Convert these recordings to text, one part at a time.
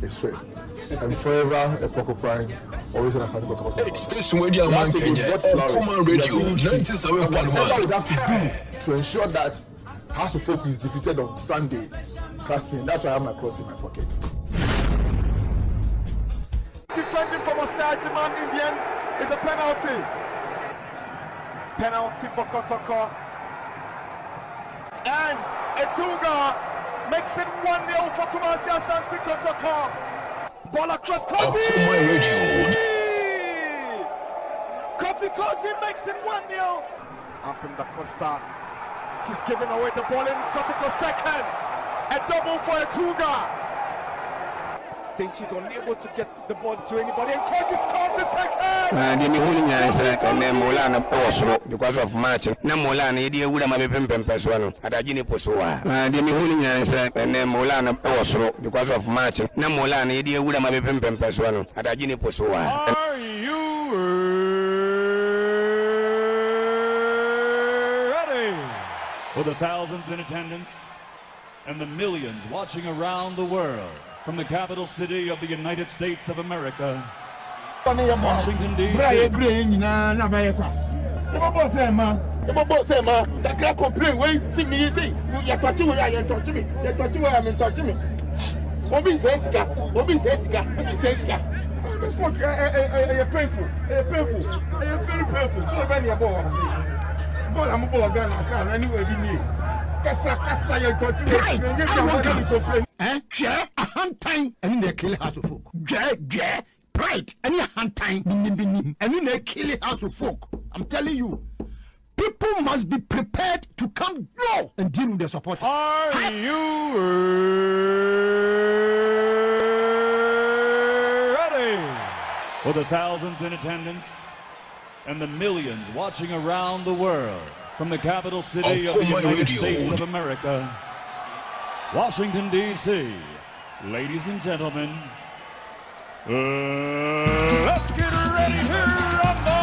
is Fred. And forever a porcupine, always an Asante Kotoko. Station where the man Okoman Radio 97.1. What we have to do to ensure that House of Folk is defeated on Sunday, trust me, that's why I have my cross in my pocket. Defending from a man in the end is a penalty. Penalty for Kotoko. And Etuga makes it 1-0 for Kumasi Asante Kotoko. Ball across Okoman Radio. Kofi Koji makes it 1-0. Ampim da Costa. He's giving away the ball and it's Kotoko second. A double for Etuga. Then she's unable to get the ball to anybody and Koji scores the second. Because of match. Namolana, idia would have been Pempeswano at Ajini Posoa. The Mihunian said, and then Molana also because of match. Namolana, idia would have been Pempeswano at Ajini Posoa. Are you ready? For the thousands in attendance and the millions watching around the world from the capital city of the United States of America, Washington, D.C. A hand time and they kill House of Folk. Pride, any hand time, and then they kill House of Folk. I'm telling you, people must be prepared to come now and deal with their supporters. Are you ready? For the thousands in attendance and the millions watching around the world from the capital city of the United States of America, Washington, D.C. Ladies and gentlemen, let's get ready to rumble!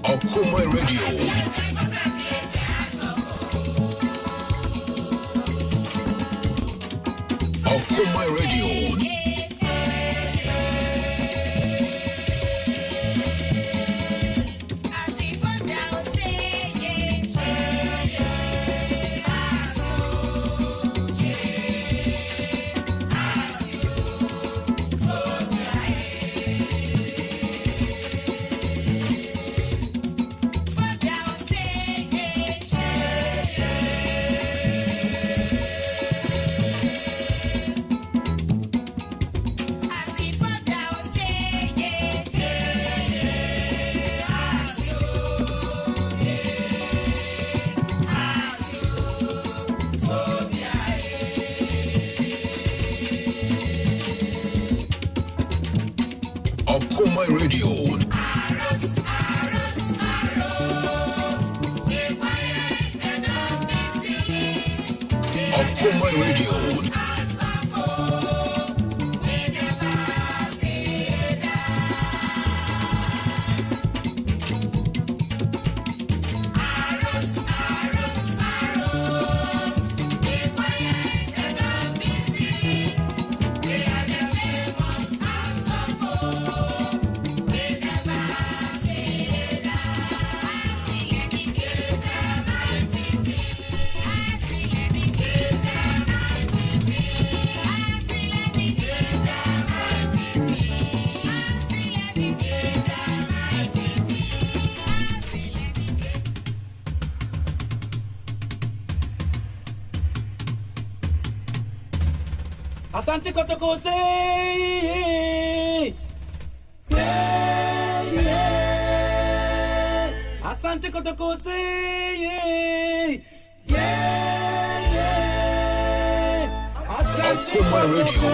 Okoman Radio. Okoman Radio. Okoman Radio. Okoman Radio. Asante Kotoko say, Asante Kotoko say, Okoman Radio.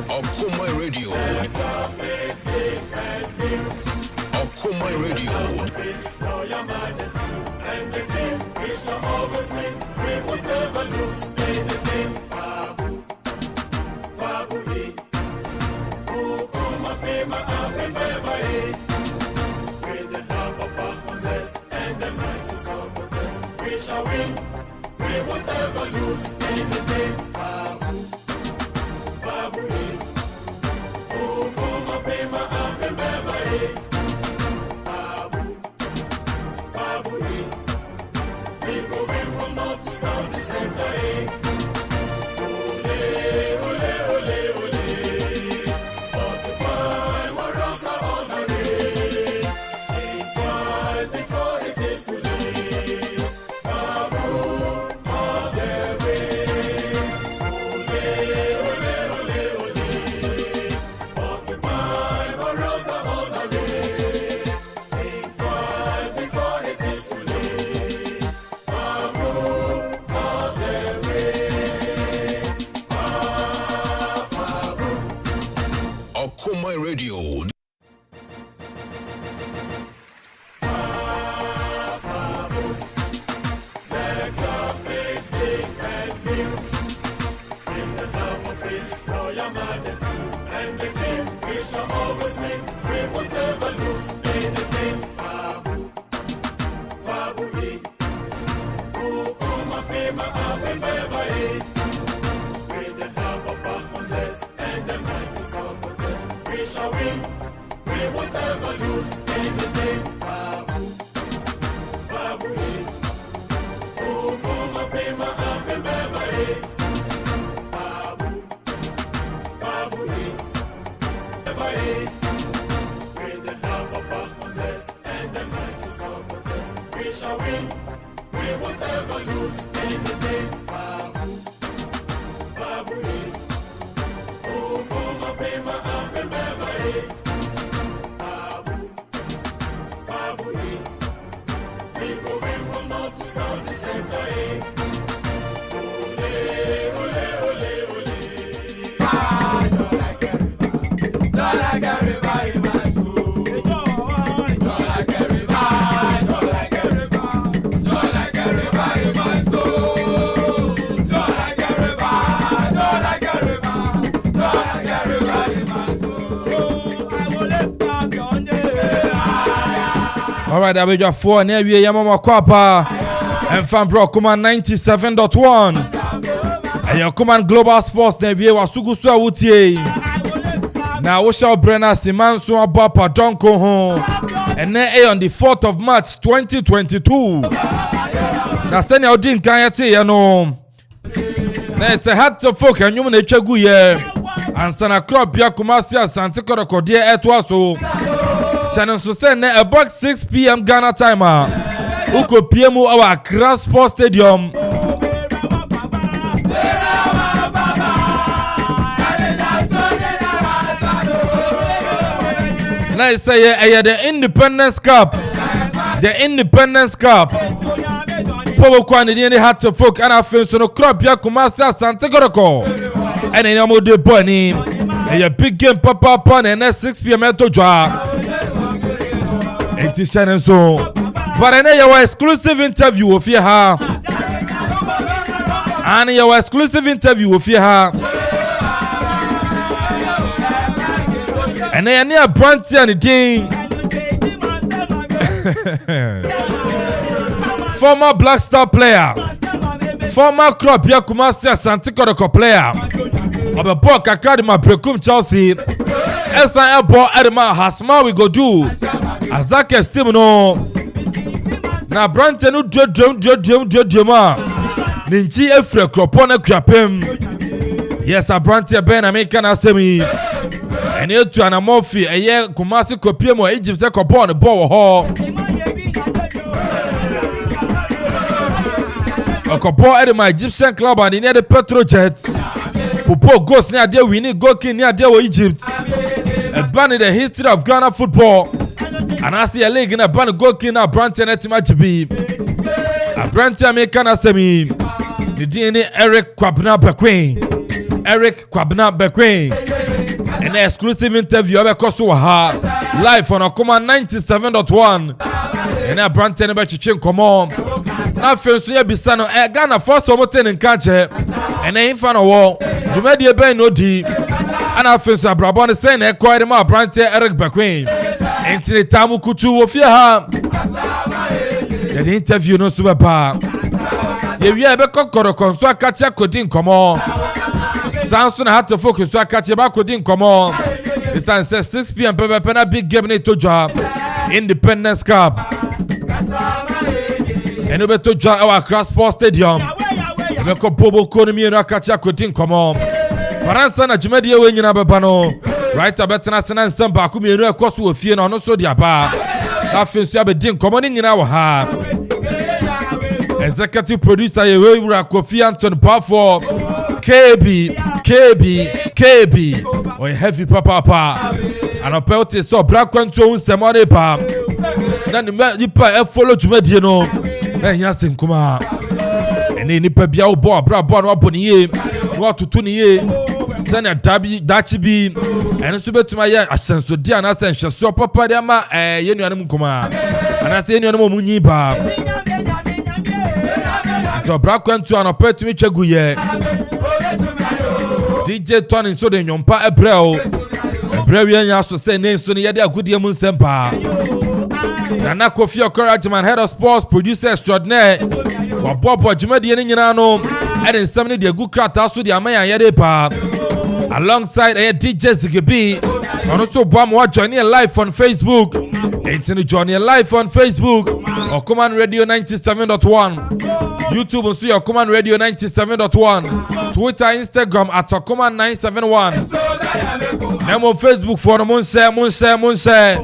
Okoman Radio. Okoman Radio. Your Majesty and the team, we shall always win. We will never lose anything. Fabu, Fabu, Okoman Amponsah. With the help of our sponsors and the mighty supporters, we shall win. We will never lose anything. Fabu, Fabu, Okoman Amponsah. We go in from north to south and center. Ole, ole, ole, ole. Occupy warriors are on the way. Think twice before it is too late. Fabu, all the way. Ole, ole, ole, ole. Occupy warriors are on the way. Think twice before it is too late. Okoman Radio. Your Majesty and the team, we shall always win. We will never lose anything. Fabu, Fabu, Okoman Amponsah. With the help of our sponsors and the mighty supporters, we shall win. We will never lose anything. Fabu, Fabu, Okoman Amponsah. With the help of our sponsors and the mighty supporters, we shall win. We won't ever lose anything. Fabu, Fabu, Okoman Amponsah. Fabu, Fabu, we go in from north to south and center. Ole, ole, ole, ole. Like a river in my soul. You're like a river, you're like a river, you're like a river in my soul. You're like a river, you're like a river, you're like a river in my soul. I will lift up your name. All right, I will just for near you, Yamama Kwapa, and fan bro, Okoman 97.1. And your Okoman Global Sports, Nevie was Sugusu Wutie. Now we shall Brenna Simansu Abapa Donko home. And then on the 4th of March 2022. Now send your din kayati you know. Now it's a hat to folk and you may chegu ye. And sana crop ya kumasi asante koroko die etwaso. Shannon so send about 6 p.m. Ghana timer. Uko PMU our Accra Sports Stadium. I say the Independence Cup. The Independence Cup. Power quantity in the hat to folk and I feel so no crop ya kumasa Santa Goroko. And in your de bunny. A big game pop up on and 6 p.m. to draw. It is Shannon so. But I know your exclusive interview with you. And your exclusive interview with you. And then near Branty and the Ding. Former Black Star player. Former Crop Yakumasi Santikoroko player. Of a book Academy Brekum Chelsea. SIL ball Edema Hasma we go do. Azaka Steam no. Na Branty no drum. Ninchi Efre Kropone Krapem. Yes, a Branty Ben American Asemi. And you to an amorphy a year Kumasi Kopiemo Egypt upon the ball hall. A couple at my Egyptian club and in the Petrojets. Popo goes near there, we need go king near there Egypt. A ban in the history of Ghana football. And I see a league in a ban go king now Branton at match B. A Branton American Asemi. The DNA Eric Kwabena Bequin. Eric Kwabena Bequin. An exclusive interview of Kosovo live on Okoman 97.1. And a Branton Bachichin come on. Now first year Bisano Ghana first omoten in Kanche. And I ain't fan of war. You made your bay no deep. And I feel so Brabon saying a quite more Branton Eric Bequin. Into the Tamu Kutu of your the interview no super bar. If you ever got so I catch a couldn't come on. Samson had to focus so I catch a back couldn't come on. It's on 6 p.m. Pena big game to job. Independence Cup. And we to join our Cross Sports Stadium. We got Bobo Konomi and Akacha couldn't come on. Paransana Jumedia when you never bano. Right about Nasan and some Bakumi and across with you and also the bar. That feels you have a din coming in our heart. Executive producer Yewe Kofi Anton Parford KB or heavy papa and a pelty so black one to Samari Pam. Then the pa follow Jumediano and Yasin Kuma and any Pabia Boa Brabon upon ye what to Tuni send a Dachi B and super to my sense to Diana Sense so Papa Dama Yenu Kuma and I say no Muniba. So black one to an opera to me Cheguye DJ Tony so the Yompa Ebreo Ebreo Yaso say names to the Yadia Goodiamun Sempa Nana Kofi Okarajaman head of sports producer extraordinaire Bob Jumedi and Yanano and in 70 the good crowd also the Amaya Yadepa alongside a DJ Zigibi and also Bamwa joining live on Facebook. Anthony joining live on Facebook Okoman Radio 97.1 YouTube and see Okoman Radio 97.1 Twitter Instagram at Okoman 971 Nemo Facebook for the Munse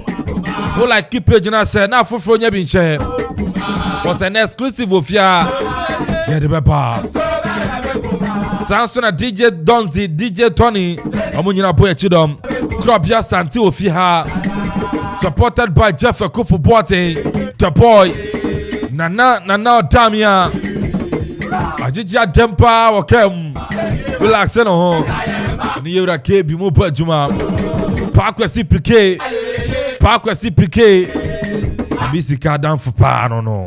who like keep page and I said now for Fronya Binche was an exclusive of ya Jedebeba Samson DJ Donzi DJ Tony Omunyina Boy Chidom Krobia Santi Ofiha supported by Jeff Akufu Boate the boy Nana Damia Ajija Dempa Wakem relax no ni yura ke bi mo ba juma Pakwesi PK Bisika dan for pa no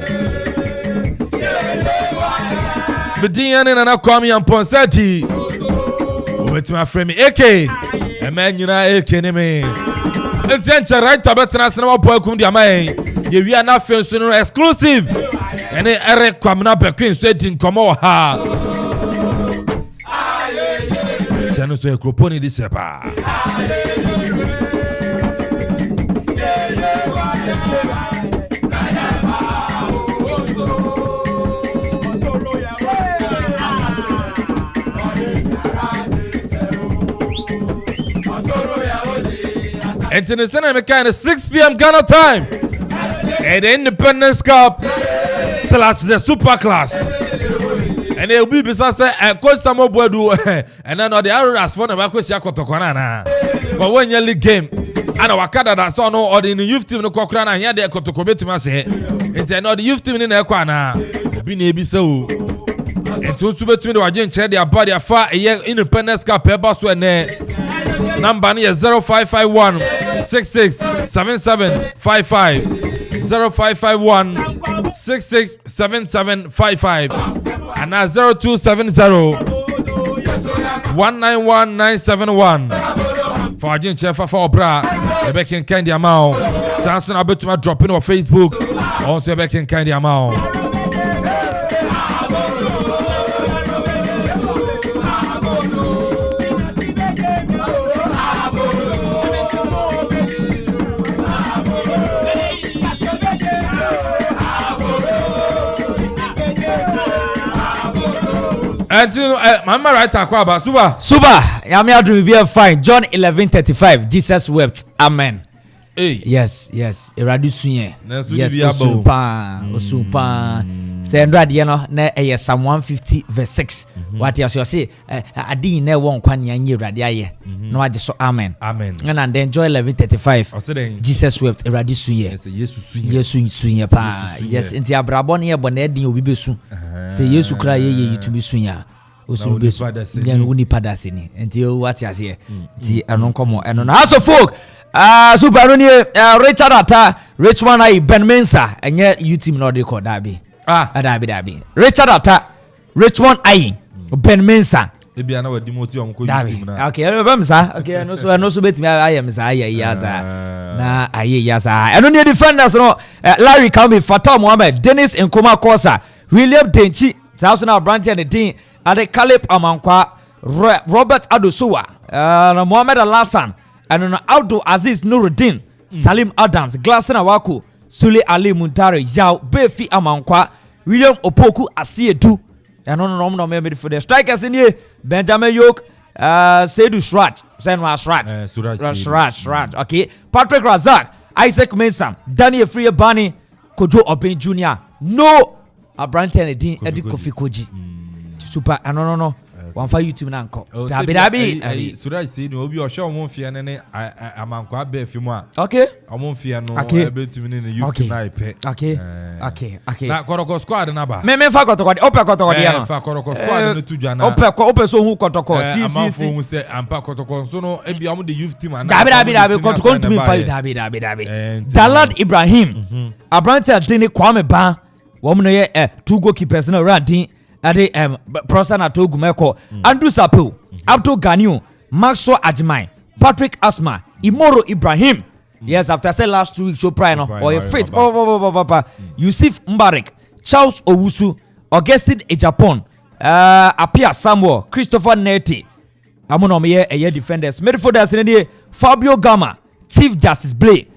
Bedian and Kwame Amponsah Addi with my friend AK a man you know AK me it's right about national boy come dia mai we are not fencing exclusive and Eric Kwabena Bequin said in come ha Jano so ekroponi di sepa and in the cinema kind of 6 p.m. Ghana time and the Independence Cup / the Super Clash and they'll be beside a coach some boy do and then the arrows for the Makosia Kotokwana but when you league game and our Wakada that saw no or in the youth team no Kokrana here they Kotokobet to say it's another youth team in Ekwana being a so and to between the Wajin Ched their body afar a year Independence Cup paper so number is 0551 667755 0551 667755 and now 0270 191971 for Ajin Chefa for Bra the Bekin Candy Amount Samson Abetuma dropping on Facebook also Bekin Candy Amount. Until Mama right Akwaba Suba Yami Adri be fine. John 11:35 Jesus wept. Amen. Hey. Yes. Eradu sunye. Yes, Osupa. say ndrade no na Psalm 150 verse 6 what you say Addi na won kwan anye Awurade aye no age so amen and then joy 11:35 Jesus wept Awurade suye Yesu suye pa yes nti abrabo ne yebo na edin obi besu say Yesu kra ye yitumi sunya osu besu then woni padase ni nti what you say nti eno nkomo eno na aso folk super no ni Richard Atta Richmond I Ben Mensah enye you team no dey call dabi dabi Richard Atta Richmond I Ben Mensah ebia na wadi moti omko you team na okay Mensah okay no so betimi aye Mensah aye yaza na aye yaza eno ni defenders no Larry Kambi Fatal Mohammed Dennis Nkoma Kosa William Denchi Thousand Branch and the team Ade Caleb Amankwa Robert Adosuwa na Mohammed Alasan and Abdul Aziz Nuruddin Salim Adams Glasson Awaku Sule Ali Muntari Yao Befi Amankwa William Opoku Asiedu and no maybe for the strikers in here Benjamin Yoke Seydou Sraj Sraj okay Patrick Razak Isaac Mensah Daniel Friabani Kojo Oben Jr. No Abranten Edin Eddie Kofi Koji super no one for YouTube na nko dabi Suraj say no obi o show mo mfia ne Amankwa be fimu a okay omo mfia no ebetumi ne youth na ipe okay na koroko squad na ba me fa kotoko de ope kotoko de no fa koroko squad no tuja na ope so hu kotoko si amanfo se ampa kotoko so no ebi omo de youth team na dabi kotoko ntumi fa dabi Dalad Ibrahim Abrante Adini Kwame Ba wo mo no ye two goalkeepers na radin ade Prosana Togumeko Andrew Sapel Abdul Ganiu Maxwell Ajimai Patrick Asma Imoro Ibrahim yes after say last 2 weeks so prior no or a fit Yusuf Mbarak Charles Owusu Augustine Ejapon Apia Samuel Christopher Neti amono me ye defenders midfielders in the Fabio Gama Chief Justice Blay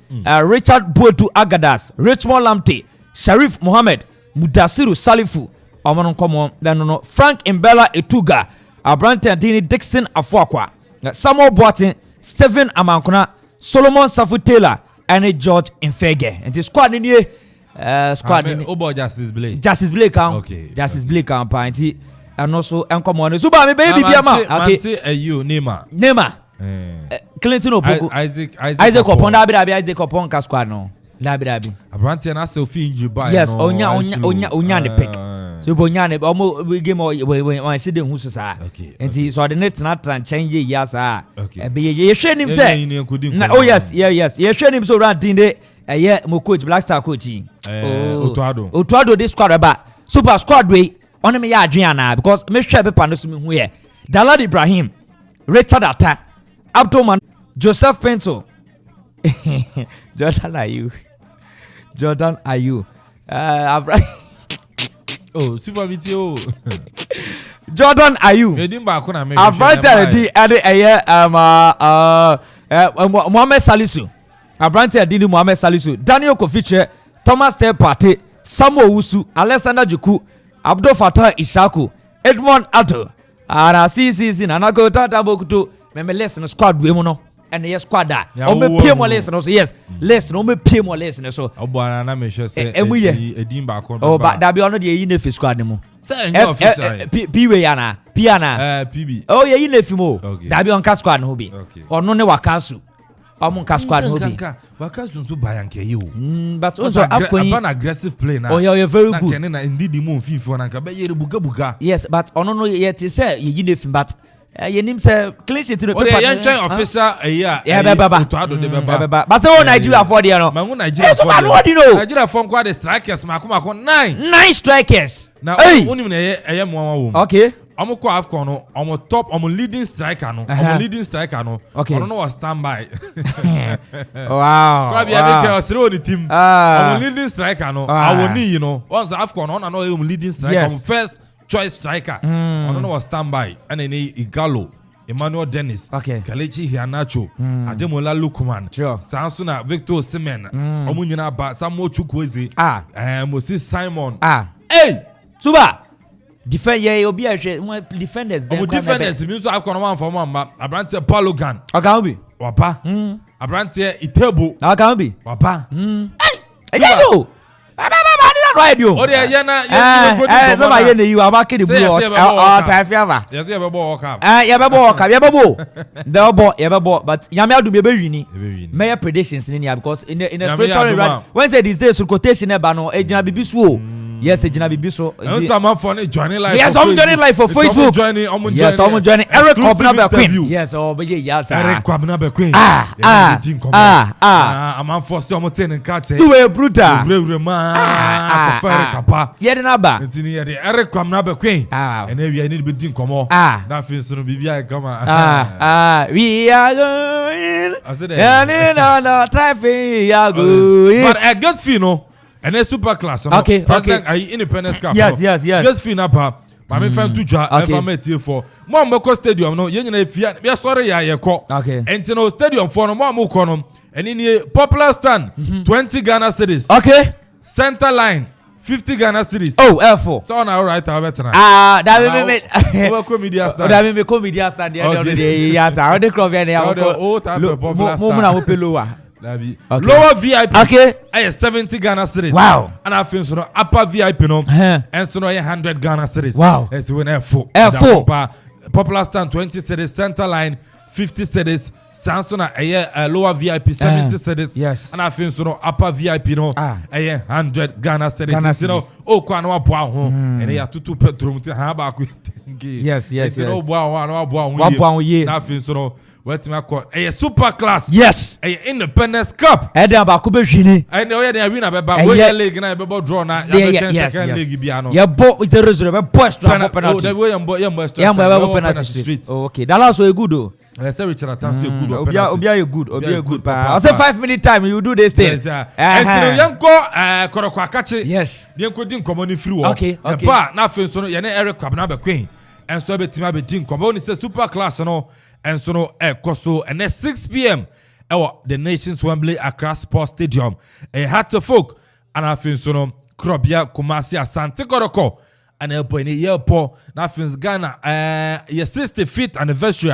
Richard Boatu Agadas Richmond Lamte Sharif Mohammed Mudasiru Salifu Omono komo no Frank Mbella Etuga Abrante Adini Dixon Afuakwa Samuel Boatin Stephen Amankuna Solomon Safu Taylor and George Infege and the squad in here squad in Obo Justice Blake kan okay Justice Blake kan party and also enkomo no Suba me baby biama okay you Neymar Clinton Opoku Isaac Opon dabi Isaac Opon ka squad no dabi Abrante na so fi injury by yes onya ne pick so bonyane omo game we see the hu so sa enti so the net na tranchen ye yasa be ye hwenim say oh yes ye hwenim so ranting de ye mo coach Black Star coach Otuado this squad ba super squad we on me ya adwen ana because me hwe paper no so me hu ye Dalad Ibrahim Richard Atta Abdulman Joseph Pento Jordan are you oh super video Jordan Ayew edin ba ko na me Abrante di ade Mohamed Salisu Abrante Adini Mohamed Salisu Daniel Kofiche Thomas Tepate Samuel Wusu Alexander Juku Abdul Fatah Isaku Edmond Ato ara si na go tata bokuto me lesson squad we mu no and yes squad da o me pie mo lesson so yes lesson o me pie mo lesson so obo na me hwe say edin ba ko oh ba da bi ono de yi na fi squad mu PB yana PB oh ye yi na fi mo da bi on ka squad no bi ono ne wakasu omo ka squad no bi wakasu so ba yanke yi o but also afcon an aggressive play na oh you're very good na na ndidi mu mfimfo na nka be yere buga yes but ono no ye ti say ye yi na fi but ye nim say clean sheet no paper ye nchen official Otuado de beba but say oh Nigeria for there no mangu Nigeria for Nigeria for kwa the strikers mako 9 strikers na unim na ye mo wo okay omo ko afcon no omo top omo leading striker no ono no was standby wow kwa bia de ke osiro ni team omo leading striker no awoni no once afcon no na no leading striker first choice striker ono no was standby and any Igalo Emmanuel Dennis Kalechi Hianacho Ademola Lukuman Sansu na Victor Osimhen omo nyina ba Samuel Chukwueze Moses Simon hey Suba defend ye obi ahwe defenders be defenders mi so akọ no man for man ba Abrante Palogan Okanbi wapa Abrante Itebo Okanbi wapa hey ejo baba right you. Oh yeah, na. So my yen you are marking the blue or time fever. Yes, you have a ball cup. You have a ball cup. You have a ball. You have a ball, but Yamia do be very Mayor predictions in India because in the spiritual realm, when say these days quotation ebano ejina bibisu. Yes, ejina bibisu. And some for joining live. Yes, I'm joining live for Facebook. Yes, I'm joining Eric Kwame Queen. Yes, oh, but yes, Eric Kwame Queen. I'm forced to obtain and catch it. You were brutal. Yeah, the number. Eric Kwame Queen. And then we need to be come on. That feels to be come on. We are going. I said, no, traffic. We are going. But a good feel, no. And a super class. Okay. Independence Cup. Yes. Good feel, Napa. My friend Tuja, I met here for Moko Stadium. No, we are sorry, I call. Okay. And to know stadium for no more Mukonum. And in a popular stand, 20 Ghana cities. Okay. Center line, 50 Ghana cities. Oh, L4. So now, right, I'll bet tonight. That will make media stand. That will make media stand. Yes, I the club and okay. Lower VIP. Okay. I 70 Ghana cities. Wow. And I feel so upper VIP no. And so 100 Ghana cities. Wow. Let's win F4. Popular stand 20 cities. Center line 50 cities. Samsung a lower VIP 70 cities. Yes. And I feel so upper VIP no. 100 Ghana cities. You know. Oh, kwano aboa ho. And they are tutu petrum ti ha ba ku. Yes. You know aboa no aboa ho. Na feel so what my call a super class. Yes. A Independence Cup. And about Kubeshini. I know they win about league and I draw now. Yes. League piano. Yeah, but with the reserve, a post penalty. Okay, that also a good though. I say Richard Tansi good. Obia good. I say 5 minute time you do this thing. And Yanko Korokwa Kachi. Yes. Yanko din common free. Okay. But now for so yene Eric Kwabena Queen. And so be team be din common is super class no. And so no Koso and then 6 p.m. The Nations Wembley Accra Sports Stadium. Had to folk and I feel so no Krobia Kumasi Asante Koroko and Elpo in the airport. Now feels Ghana your 65th anniversary.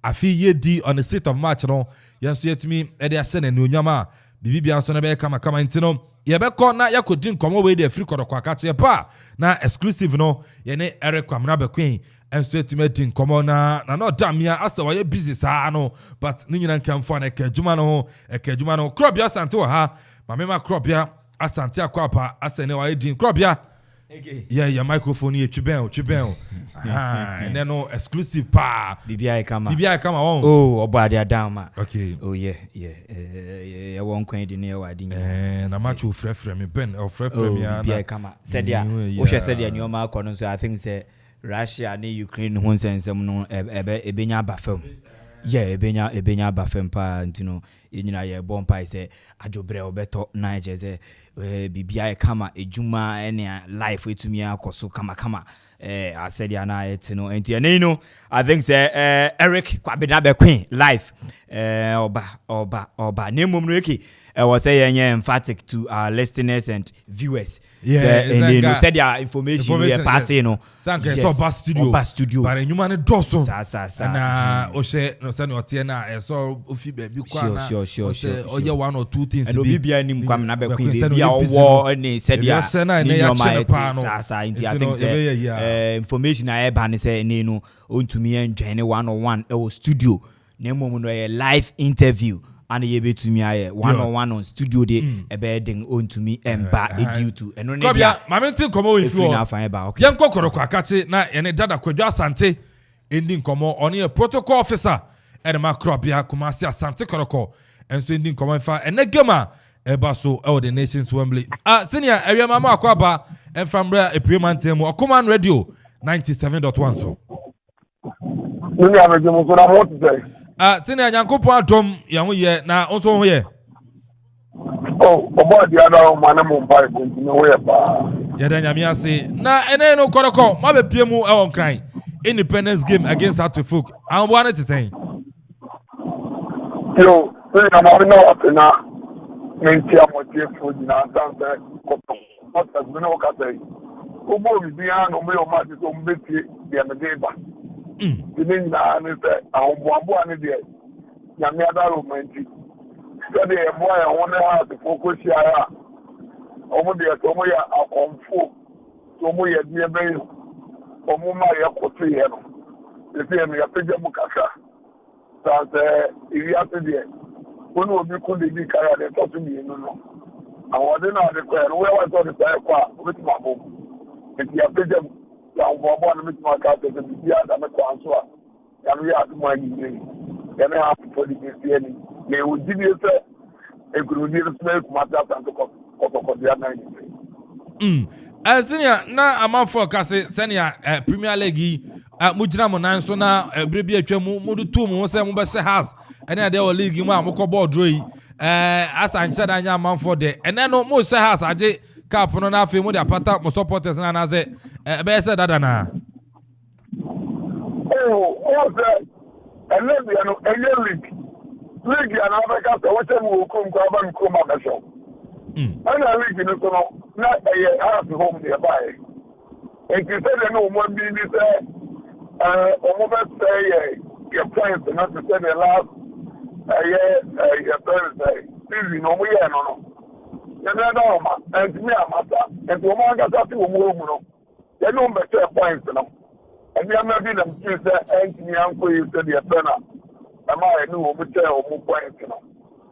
I feel ye di on the 6th of March no. Yes yet me Eddie Asen and Nunyama. Bibi Bianson be kama intino. Ye be call na ya ko din komo we dey free Koroko akache pa. Na exclusive no. Ye ne Eric Kwamna Queen. And straight to meeting come on na no damn ya asa why busy sa no but ni nyina nkan fo na ekadwuma no krobia asante wa ha mama krobia asante akwapa asene why din krobia yeah microphone ye twiben and then no exclusive pa BBI kama oh obade adama okay oh yeah won kwan di ne wa di na match o frefre me pen o frefre me ya BBI kama said ya o hwe said ya ni o ma akọ so I think say Russia and Ukraine who sends them no ebenya bafem. Yeah, ebenya bafem pa ntino nyina ye bompa say ajobre obeto Niger say bibia kama ejuma ene life etumi akoso kama I said ya na etino enti ene no I think say Eric Kwabena Queen life oba nemum no eki was say emphatic to our listeners and viewers. Yeah, and they said their information we are passing no. So bus studio. But you man doso. Na o she no say no tie na so ofi baby kwa na. Sure. Oh yeah, one or two things. And obi bia nim kwam na be queen be bia wo and said their sasa into I think say information I ban say ne no ontumi endwane 101 e studio. Na mom no live interview. And ye be to me one-on-one on studio day a bedding on to me and due to and only Mamenti come with you now fine about young Koroko Akachi na and dada Kweja Sante ending come on a protocol officer and Macrobia Kumasi Asante Koroko and so ending come fire and Negama Ebaso the Nations Wembley. Senior area Mama Kwaba and from where a pre-man or Okoman Radio 97.1 so. Senior Yankopo Atom Yamu ye na also here. Oh, about the other man I'm by continue where ba. Yadanya say na ene no koroko ma be piemu e won crying. Independence game against Hatfield. And what it is saying? Yo, I'm no up na mentia mo tie food na dance ko. What has been o ka say? Obo bi ya no me o ma ti so mbeti dia me dey ba. Dinin na ne say ahomboabo ane de nyame ada romanti. So the boy I want to have to focus here. ọmụ dị eto ọmụ ya akọmfo ọmụ ya dị ebe yi ọmụ ma ya kwụsị ihe nọ esi ya na ya pejọ mụ kasa sase iri asị dị onye obi kụ dị dị karịa dị tọtụ mmienu nọ àwọn ọdị na-adịkọ ya n'ụwa ya ọdị sa ekwa ometu ma bụ eti ya pejọ mụ ya mbọ ọgbọ na metu ma ka asị ebe bibi ya da mekwa nso a ya nụ ya atụmụ anyị mmiri ya na ha afụfọ dị esi eni na ewu jidi ese egwuru ndị nsọ ekumata asantụ kọtọkọtọ ya na anyị senior na amanfo kase senior Premier League mujina mo nan so na brebi atwa mu du tu mu se mu be se has ene de o league mu amukọ board yi asa nche da nya amanfo de ene no mu se has age cup no na afi mu de apata mo supporters na ze be se dada na se ene bi no ene league ya na Africa se wo che mu ko nko aba nko ma be so ana league no so no na half home there by and you said no more be ni say almost say your points not to say the last Thursday season no we no you know ma and me amata and to man got to home no you know better points no and you may be them say and me uncle you said the penna am I know we tell more points no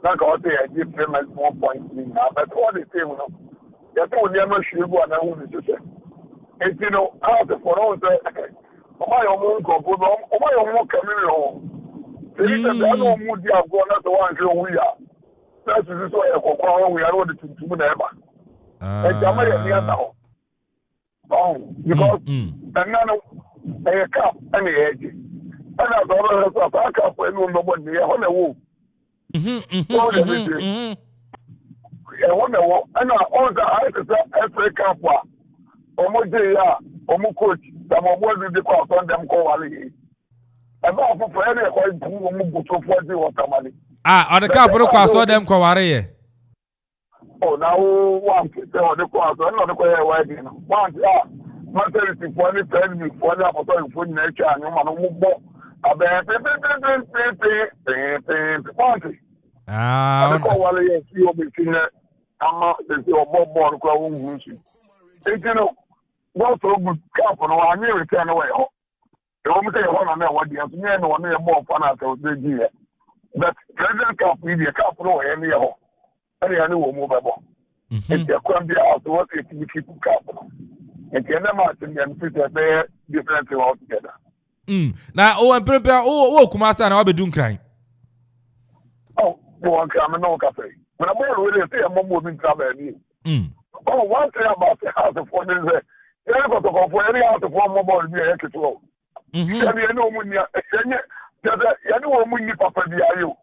na ka o say give them more points now but what they say no ya to ni ama shiribu ana hu ni sese enti no out for all say o ma yo mo nko bo o ma yo mo kamiri ho eri se da no mu di ago na so wan hwe hu ya na su so e kokwa hu ya ro de tuntum na eba enti ama ya ni ata ho because na no e cup ani eji ana do ro so ta cup e no no bo ni ho na wo and all the Africa almost ya coach some of what they call on them call Ali. About for any on the cup no kwa so them kwa ware oh now one on the kwa so no kwa wedding one maternity for any friend for the opportunity for nature and man mo bo abe ama the board kwa wungusi etino go so good cap no anyi return way ho e wo mte ho na na wadi aso nye no na e ball fa na ta o ji but president cap ni cap no e ne ho ani ani wo mu bebo enti akwa bi out what if you keep cap no enti na ma tin dem fit be different all together na o empepe o kuma sa na obedun kran no I'm no cafe. When I'm really say I'm moving travel. One thing about the house of phone is that you got to go for any house of phone mobile be a control. You know when you know when you papa be you.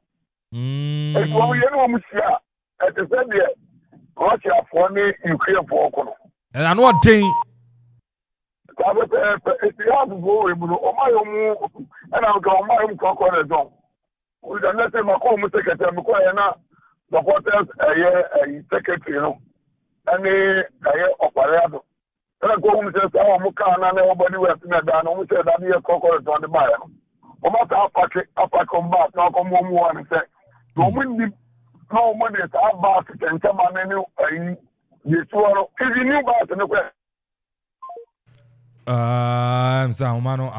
And when you know Musia at the same year, watch your phone Ukraine for Okoman. And I know what thing. It's the house of phone, my own, and I'll go my own coconut zone. We don't let them call me secretary, the hotels a secretary, you know, and a operator. Then I go home and say, oh, Mukana, nobody was in a down, almost said that near coconut on the buyer. No matter how I come back, now come home and say, no money is our basket and come on any you swallow. If you knew about the question. I'm saying, Mano,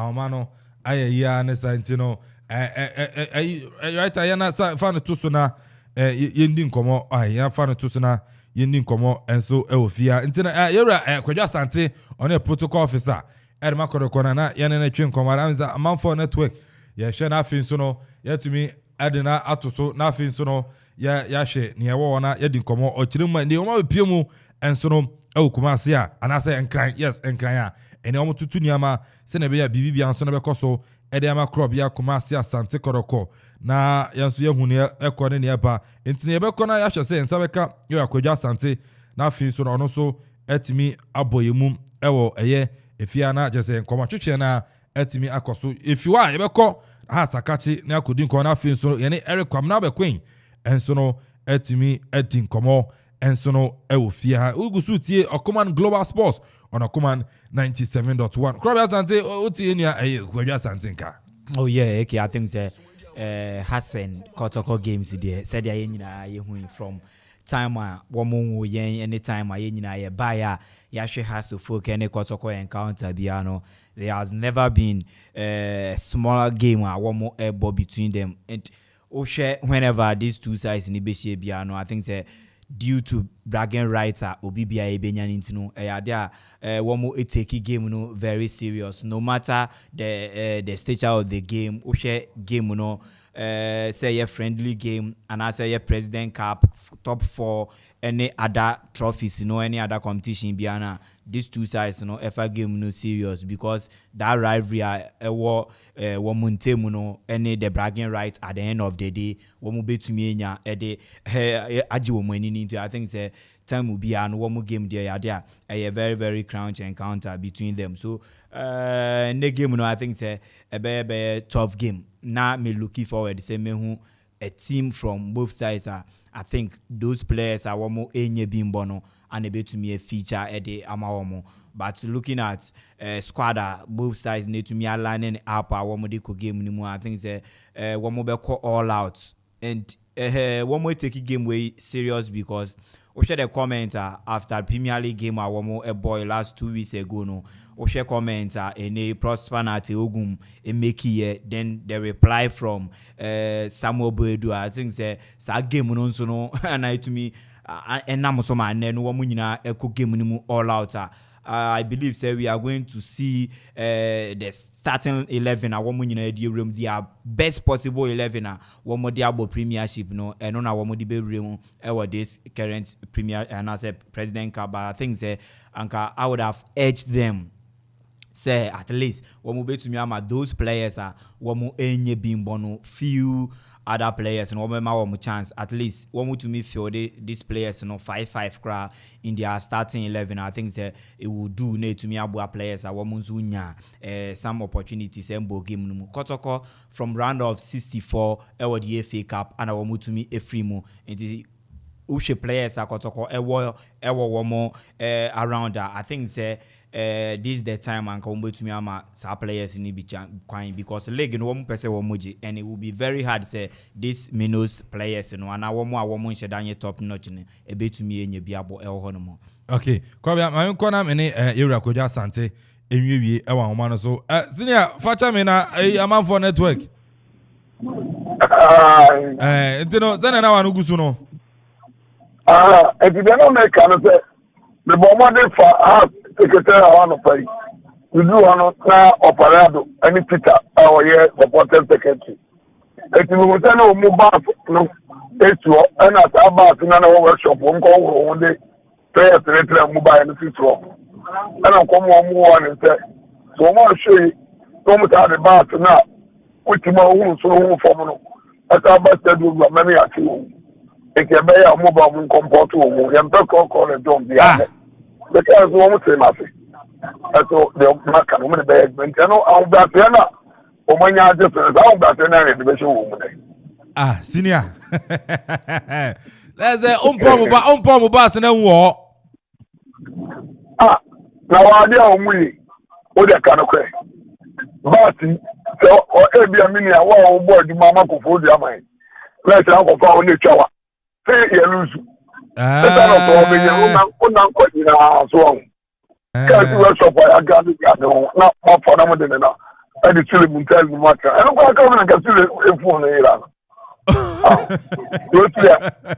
I am Santino. Right, I am found a tusuna, Yindin Como, I am found a tusuna, Yindin Como, and so Elfia. Intina, you're a Quajasante on a protocol officer. At Macro Corona, Yan Train Comaranza, a month for network. Ya share nothing sono, yet to me, Adina Atoso, nothing sono, Yashe, near Wana, Yedin Como, or Chiluma, the Oma Pimu, and sono, Kumasia, and I say, and crying, yes, and crying. And almost to Tunyama, Senabia, Bibi, and Sonabecoso. Edema crop ya Kumasia Sante Koroko na yansu ye hune ekone ne eba ntine ye bekona ya hwese nsabeka yo akwadwa Sante na afin so no so etimi aboyemum ewo eye efia na jese nkoma twetwe na etimi akoso efiwa ye beko ha sakachi na akodi nkoma na afin so ye ne Eric Kwamna bekwen enso no etimi edin komo enso no ewo fia ugusu tie Okoman Global Sports on Okoman 97.1. Kwame Sante uti enia Kwame Sante nka. Oh yeah, okay, I think the Hassan Kotoko games there said they nyina ye hu from time woman yen anytime I buy Yashe has to focus any kotoko encounter biano. There has never been a smaller game one more airball between them. And whenever these two sides in the biano, I think say due to bragging rights Obibia Ebenyan into one more take game very serious. No matter the stature of the game, game say a friendly game and I say a President Cup top 4 any other trophies any other competition biana these two sides FA game no serious because that rivalry any the bragging rights at the end of the day womu betumi enya aji womu ani into I think say time will be an one game there a very very crunch encounter between them so the game I think say a tough game now me looking forward to say me who a team from both sides I think those players are one more enye bimbono and a bit to me a feature at the amaomo but looking at squad both sides need to me aligning up one more game anymore I think say one more call all out and one more take game way serious because we share the comment after Premier League game one more a boy last 2 weeks ago no we share comment in a prosperity ogum a make here then the reply from Samuel Boedu I think say game no so no and I to me and na so man no wo nyina e ko game no all out I believe say we are going to see the starting 11 a woman in the room their best possible 11 one more about premiership no and on our modi be room this current premier and as a President Cup I think say anka I would have edged them say at least one more to me ama those players are one more enye bimbono few other players and one chance at least one to me feel these players 5-5 cra in their starting 11 I think say it will do need to me about players one some opportunities and game kotoko from round of 64 the FA Cup and one to me a free mo into Ushe players are kotoko one more around that I think say this is the time and come to me ama players in the because leg in one person womuji and it will be very hard say this minus players and one more shedanye top notch a bit to me and you be able honomo. Okay, Kwame my kona mene area koja sante enwie e wa homa no so senior facha me na amam for network ntino zana na wanu gusu no e bi no make no say the bomb for secretary one of pay we do one na operado any Peter our year supported secretary it will say no mobile no eto and at about na workshop won go one day prayer to mobile no fit work and I come one and say so mo show come to the bath now with my own so form no at about the do many ati e ke be ya mobile mun comport wo yam to call and don't be because one say mafi so the market woman be no au ba na o manya difference au ba na re be show wo mun senior let's say umpo ba se na wo na wa dia o mu yi o de kan ko ba ti so o e bia mini a wa o board mama ko fo di amai let's say ko fa o ni twa say ye lose so can't workshop I got it not for them na I the chili mun tell me much I don't go come and get to phone here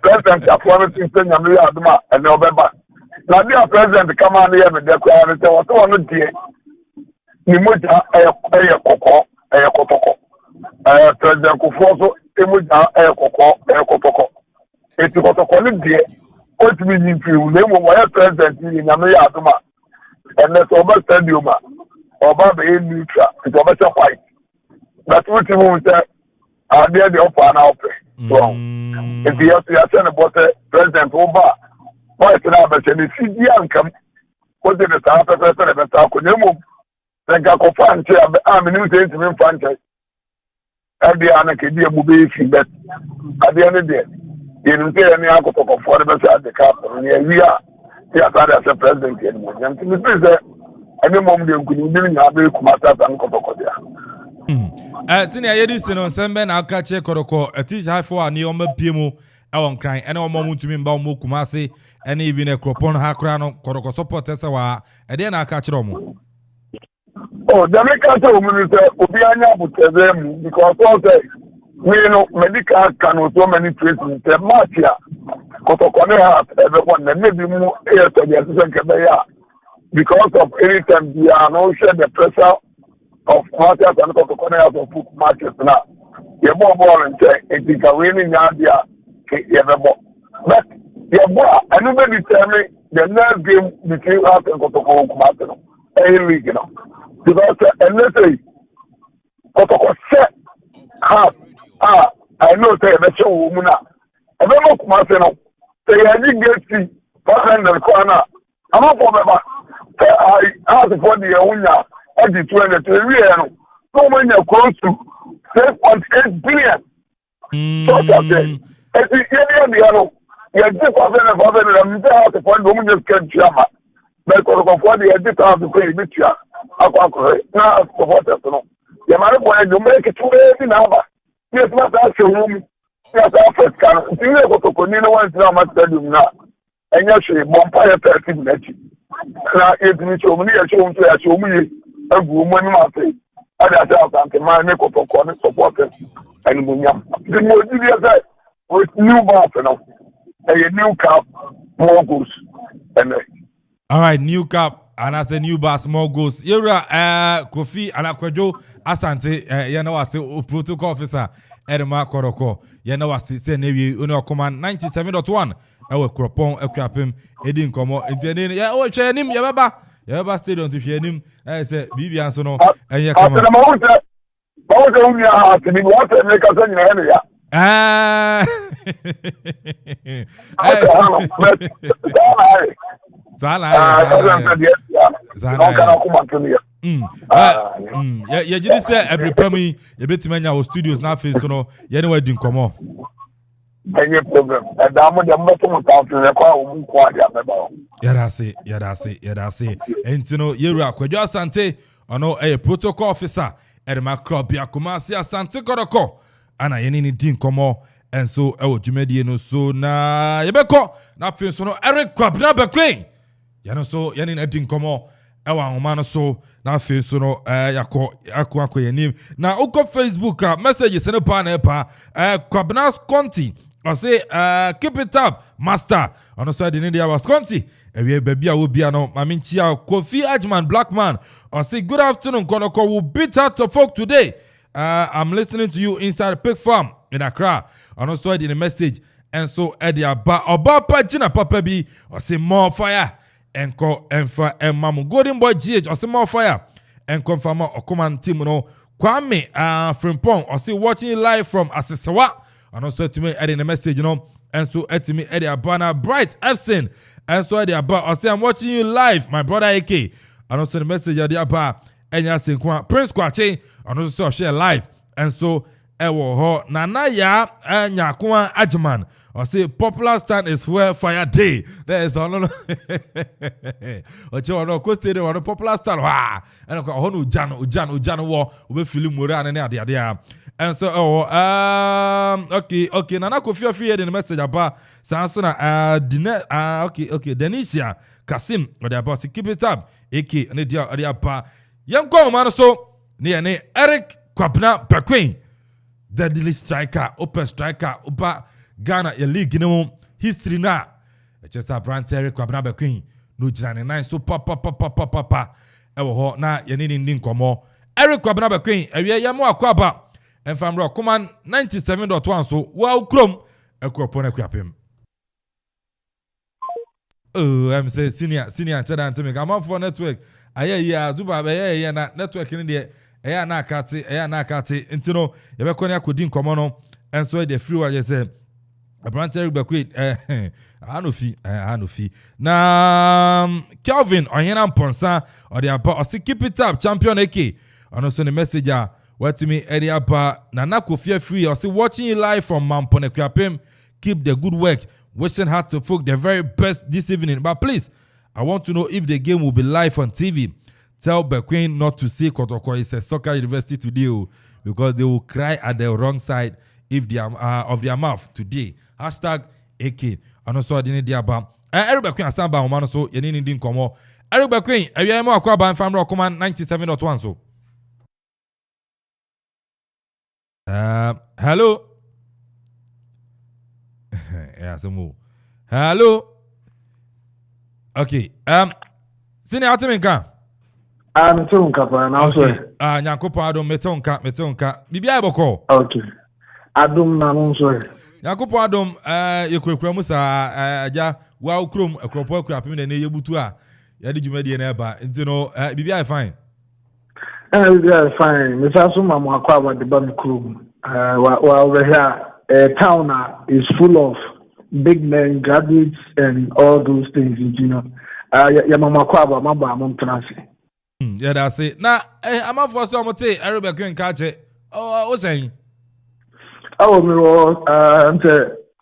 president appointment in Nyame aduma and no beba na dia president come on here me dey kwa say what one dey ni moja kokoko kotoko president ko foso e moja kokoko eti kotoko ni dey what we need to name why president in Nyame aduma and let's over stadium over be neutral it over white that's what you want say there the offer now so if you are saying about president over why is that but the city ankam what the south president be talk name then go fan che am new say to me fan che and the anake die mu be fi bet at the end of the day you know say any akoko for the best at the cap we are as a president anymore. And to be fair, any moment you could be have a commander and Kotokodia. Senior Edison on Semben, I'll catch a Koroko, a teacher for a Neoma Pimo, ɛwɔ nkran ɛne ɔmo mu ntumi mba ɔmo Kumase ɛne even ekropon ha kora no Kotoko supporters wa ɛde na aka kyerɛ ɔmo. Oh, Jamaica to minister obi anya butezem because all say we know medical can so many treatments the match ya Kotoko ne ha everyone maybe mu air to the assistant kebeya because of any time we are no share the pressure of matches and Kotoko ne have of matches now. Ye ball and say it is a winning idea but ye boy anybody tell me the next game between us and Kotoko Kumase league, you know. Because let's say Kotoko set half I know say the show woman I don't know Kumase no say I didn't get see 500 corner I'm not for me I asked for the owner at the 20 no many close to 6.8 billion so that if you hear me you just for them to find woman just can't jam but for the edit of the play which you are now supporters no you might want to make it too easy now yes not that room yes first can you go to Konino one now much stadium now and you should bonfire 30 minutes now if you show me show me a woman must say other than the man make up for supporters and munyam the more serious with new ball you know a new cap more goals and all right, new cap and as a new bass more goals. Yura Kofi Alakwajo Asante was protocol officer Edema Koroko. Was nevi Okoman 97.1. Ewe Kropon Ekrapim Edin Komo intending share him Yababa stadium to share him. I say Bibi Ansono and Yakama. You just say every time you bet me our studios now face so no you know where din come on any problem and I'm yeah and you know you Akwajo Asante ono a protocol officer at my club Kumase Asante Koroko ana yeni din come on and so jumedi no so na yebeko na face so no Eric Kwabena Bekwin you know so yeni na din come on ewa ngoma so na fe so no akọ yanim na uko Facebook messages no pa na pa Kwabena Conti I say keep it up master on the side in India was Conti we baby a will be no maminchia Kofi Ajman Blackman I say good afternoon Konoko will beat out to folk today I'm listening to you inside Pig Farm in Accra on the side in the message and so Eddie Oba Pagina Papa B I say more fire Enko Enfa Mamu Golden Boy GH or some more fire and confirm Okoman team no Kwame Frimpong or see watching live from Asisawa and also to me adding a message and so to me Eddie Abana Bright Efsin and so Eddie Abba or say I'm watching you live my brother AK and also the message Eddie Abba and yasin Prince Kwache and also share live and so ewo ho nanaya nyakwa Ajman or say popular stand is where fire day there is no oche ono ko stadium ono popular stand and ko ho no ujano wo we feel mura ne ade and so okay nana ko feel the message about so na okay Denisia Kasim or the boss keep it up AK ne dia apa yanko man so ne Eric Kwabena Bekwin deadly striker, open striker, upa Ghana your league no history na. Just a brand Eric Kwabena Bekwin no jina nine so papa. Ewo ho na ye ni ndi nkomo. Eric Kwabena Bekwin ewie ya mo akwaba. Enfamro Okoman 97.1 so wa ukrom ekropon ekwapem. I'm say senior chada antime come for network. Aye zuba be na network ni de eya na akate ntino yebekọ ne akodi nkomo no enso the free wa say Abrante Eric Bekwin anofi na Kelvin Ohena Mponsa or the about keep it up champion AK and so the messenger what to me area ba na Kofi free or watching you live from Mampone Kwapem keep the good work wishing hard to folk the very best this evening but please I want to know if the game will be live on TV. Tell Bekwin not to say Kotoko is a soccer university today because they will cry at the wrong side if they are of their mouth today. Hashtag AK. And also I didn't diaba. Everybody can stand by Oman so you didn't come more. Everybody Queen, you are more Kwame Amponsah Okoman 97.1 so. Hello. Yeah, some more. Hello. Okay. Sini atiminka. Metonka pa na okay. Nyankopon adom metonka. Bibia eboko. Okay. Adom na no so. Nyankopon adom yekurakura musa aja wa ukrom akropo akurapem na yebutu a yadi dwumadi na eba. Nti no bibia fine. Bibia fine. Me sa so mamu akwa about the bam krom. Wa over here town is full of big men, graduates, and all those things, you know. Ya mama kwaba maba amomtrase. Yeah, that's it. Now, I'm up for some tea. Everybody can catch it. Oh, what's saying? Oh, me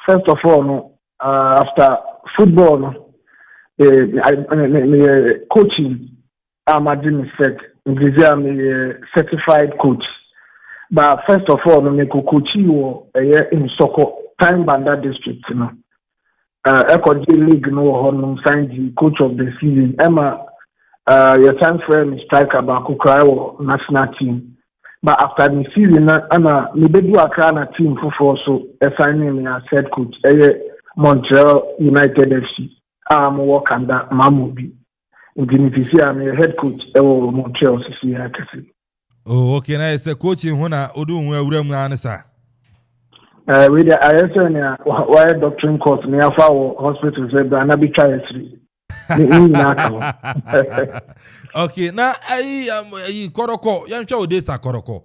first of all, after football, coaching, I'm a certified coach. But first of all, me coach you in Soko, Time Banda district, you know. Echo League no honum signed the coach of the season. Emma, your time frame striker Bakukra national team. But after the season, Anna, me do a Krana team for so assigning me as head coach. Montreal United FC. I'm working that Mamubi. In the I'm a head coach. Montreal CC. Oh, okay. Now it's a coaching when I do answer. With the ISN, why doctrine course, me have our hospital said, and I be trying okay, now I Koroko, young child days are Koroko.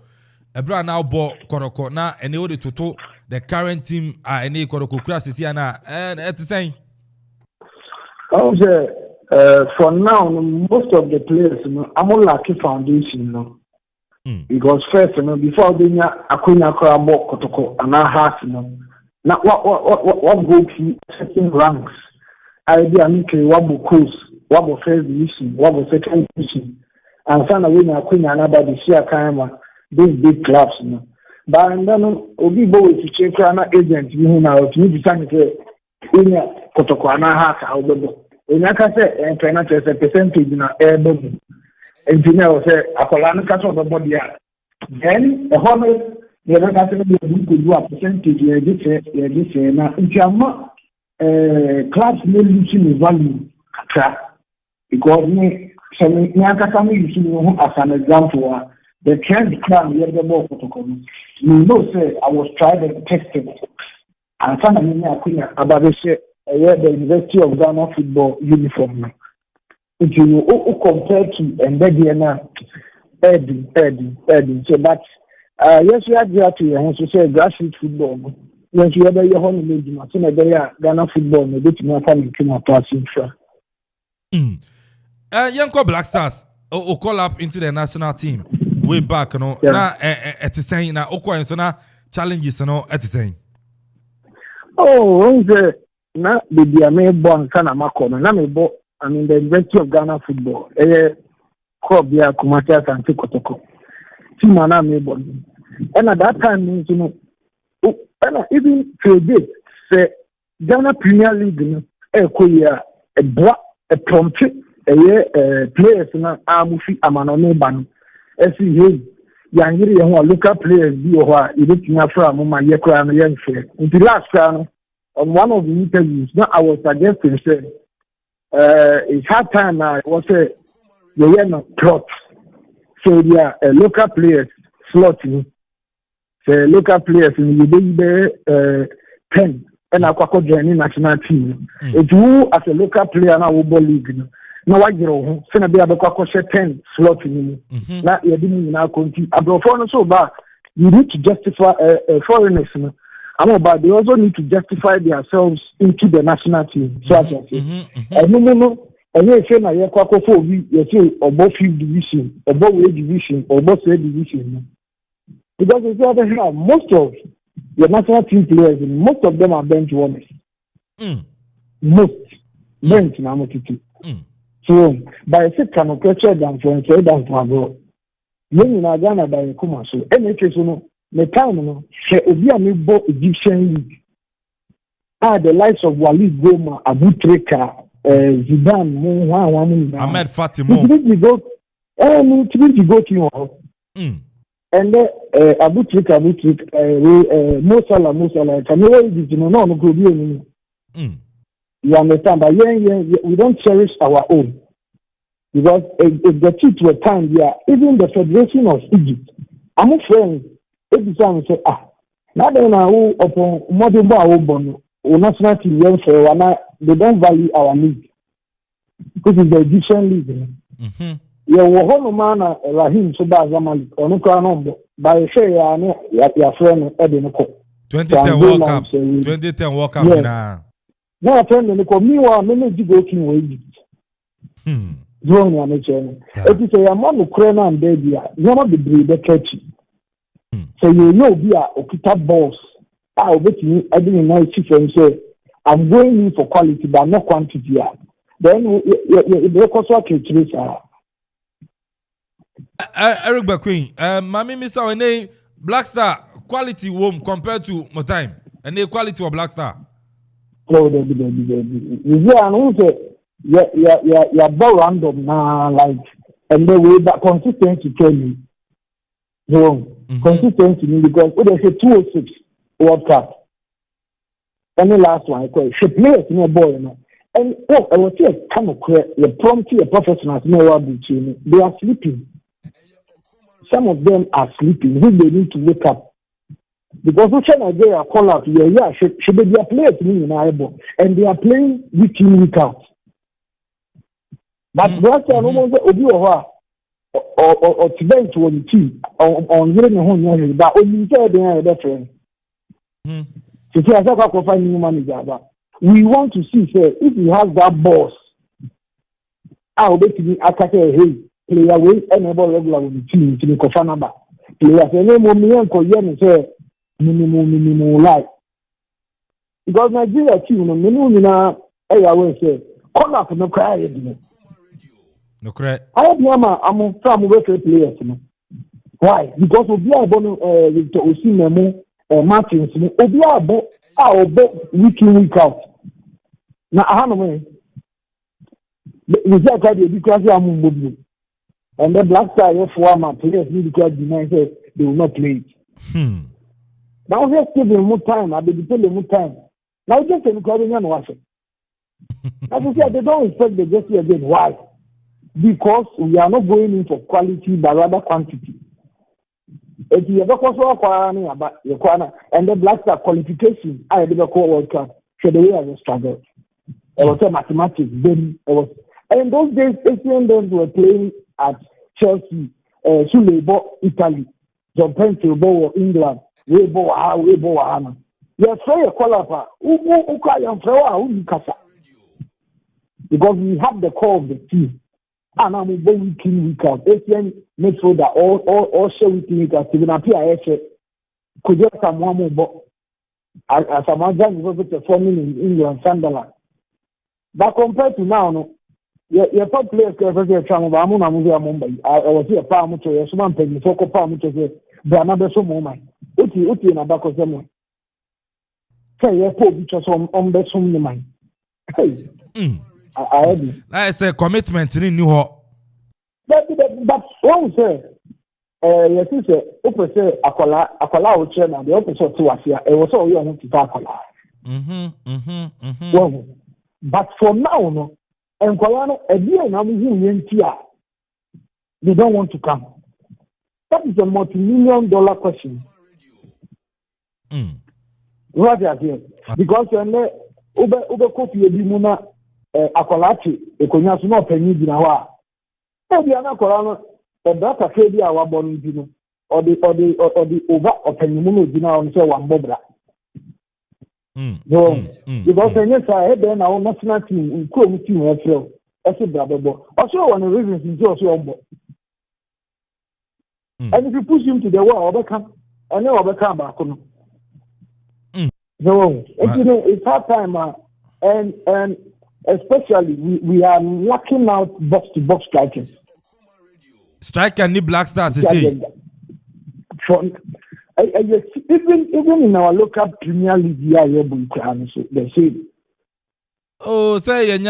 A brand now bought Koroko now, and they order to talk the current team any Koroko class is here now, and it's the same. For now, most of the players, I'm on lucky foundation, no. Because first, before being a queen of Kotoko and our heart, now what go to certain ranks? Idea make wabo course, wabo first division, wabo second division, and sana win a queen another the share kama these big clubs, But then obi bo to check ana agent you now to be saying in Kotoko and our heart how do. In aka say and percentage na airborne. Engineer say akolana catch of the body. Then the whole the other do a percentage this na intiama clubs may lose value because me aka use as an example the trend club the ball protocol. You know say I was tried and tested and some about the University of Ghana football uniform. If you compare to Mbediana, Eddie. So that yes, we are there to say grassroots football. When you have your home in Ghana football, maybe to not come to passing. Young Black Stars will call up into the national team way back, you know. Now, at the saying now, Okoman so now challenges, you know, at the saying. Oh, na baby, I may born Kana Makon, and I may born. I mean, the University of Ghana football. Club here, Kumasi and Kotoko. Team and I'm able. And at that time, you know, even today, say Ghana Premier League, a prompt, players na amufi amanone ban. Esi hey, yangiri ho local players bi o ha ibetinya fra mo ma ye kra no ye nfe. In the last round, on one of the interviews, now I was suggesting say it's hard time now. Was a no plot. So there are local players slotting. The local players in the 10 and I join national team. If you as a local player now football league, now what you know, send be able to 10 slotting. Now you didn't now continue. Abroad so bad. You need to justify foreigners. But they also need to justify themselves into the national team. So I can say, no. And you say, "I you say above 5th division, above 8th division, above 3rd division." Because it's other here, most of the national team players, most of them are bench warmers. Most bench na So by a second of pressure than for abroad. When you are Ghana by Okoman, so any case, the time no she obi amibo Egyptian league the likes of Walid Goma, Abu Trika, Zidane, Ahmed Fatimo. To go to and Abu Trika, Mo Salah, can you no could be you understand? But we don't cherish our own because if the cheat were time, even the Federation of Egypt, I'm a friend. Every time we say now they know upon modern bar national team they don't value our league because it's the Egyptian league. Man Rahim Suba Zamali or by share your friend Edin 2010 World Cup. 2010 World Cup. Now friend meanwhile many go king with Egypt. Join your nature. It is a man who crane and baby. You not the breed the catchy. So you know be a Okita boss. I bet you I didn't know chief and say I'm going in for quality but not quantity. Then you also catch Eric Bakwin, Mami Mr. Wene Black Star quality womb compared to my time and the quality of Black Star. No, you're ball random now, like, and the way that consistency tell me. So, consistency because they say 206 World Cup. And the last one, she plays in a ball, and I was here, kind of the prompting a professional, they are sleeping. Some of them are sleeping, who they need to wake up. Because we can get a call out here, should be a player to me in Ibo, and they are playing week in, week out. But last time, almost or today to one team on getting a home, but only say they are different. So, I can find new manager. We want to see, say, if he has that boss, I'll bet you attack a hey. Player will enable regular with the team to the Kofanaba. Players, and then when say minimum life. Because Nigeria team, minimum I always say, call up no cry. No cry. I'm from worker players. Why? Because we are born with Osimemo Martins, we are week in, week out. Now, I don't know. We just got the because I'm moving. And the Black Star former players need to deny say they will not play it. Now just give them more time. I will tell them more time. Now just encouraging them watch it. As I said, they don't expect the jersey again. Why? Because we are not going in for quality but rather quantity. If you ever call about your corner and the Black Star qualification, I did a call World Cup. So the way I was struggled. It was a mathematics. Then it was, and in those days, Asian games were playing at Chelsea, Sulebo, Italy, John Pentilbo, England, Weibo, Hana. You're afraid of Kolapa, because we have the core of the team. And I'm going week in, week out. Asian make sure that all show week in, week out. Even appear, could just come one more, but as a man, was performing in England, Sunderland. But compared to now, no. Your top players can have a channel. I'm on Mumbai. I was here, Pamucho, someone paying for Pamucho, but another so moment. Uti in a back of them. Say, you're poor, which was on the sum mind. Hey, that's a commitment in New York. But one say, yes, sir, Open say, Akola, and the opposite to us here. It was all you want to talk about. But for now, no. And Koyano, they don't want to come. That is a multi-million-dollar question. Right here. Because when Ube Kofi Ebimuna Akolachi, Ekonyasu no penny dinawa. Obiana Kolano, a data KD our born dino, or the over of Penny Dina on say one bobra. Because yes, I had then our national team in Chrome team as well. As a brother, also one of the reasons is also and if you push him to the wall, overcome, and then overcome back on. So it's hard time, and especially we are lacking out box to box strikers. Striker need Black Stars, you see. Even in our local Premier League, yeah, they say. Oh, say Eric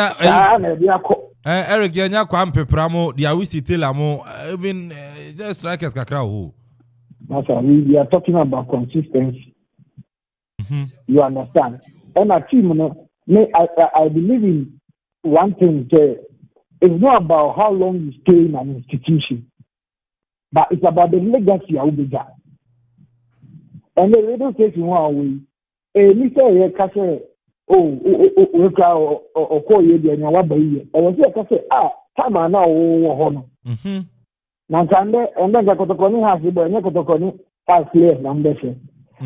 Yanya Kwame Pramo, the Awisi Telamo, even strikers kakra. We are talking about consistency. You understand? And a team, I believe in one thing. It's not about how long you stay in an institution, but it's about the legacy of the guy. And the radio station one way, Mr. Kase, or call you the Nawabai. I was here to say, time I now, Nankande, and then the Kotokoni has the Kotokoni 5 players, number.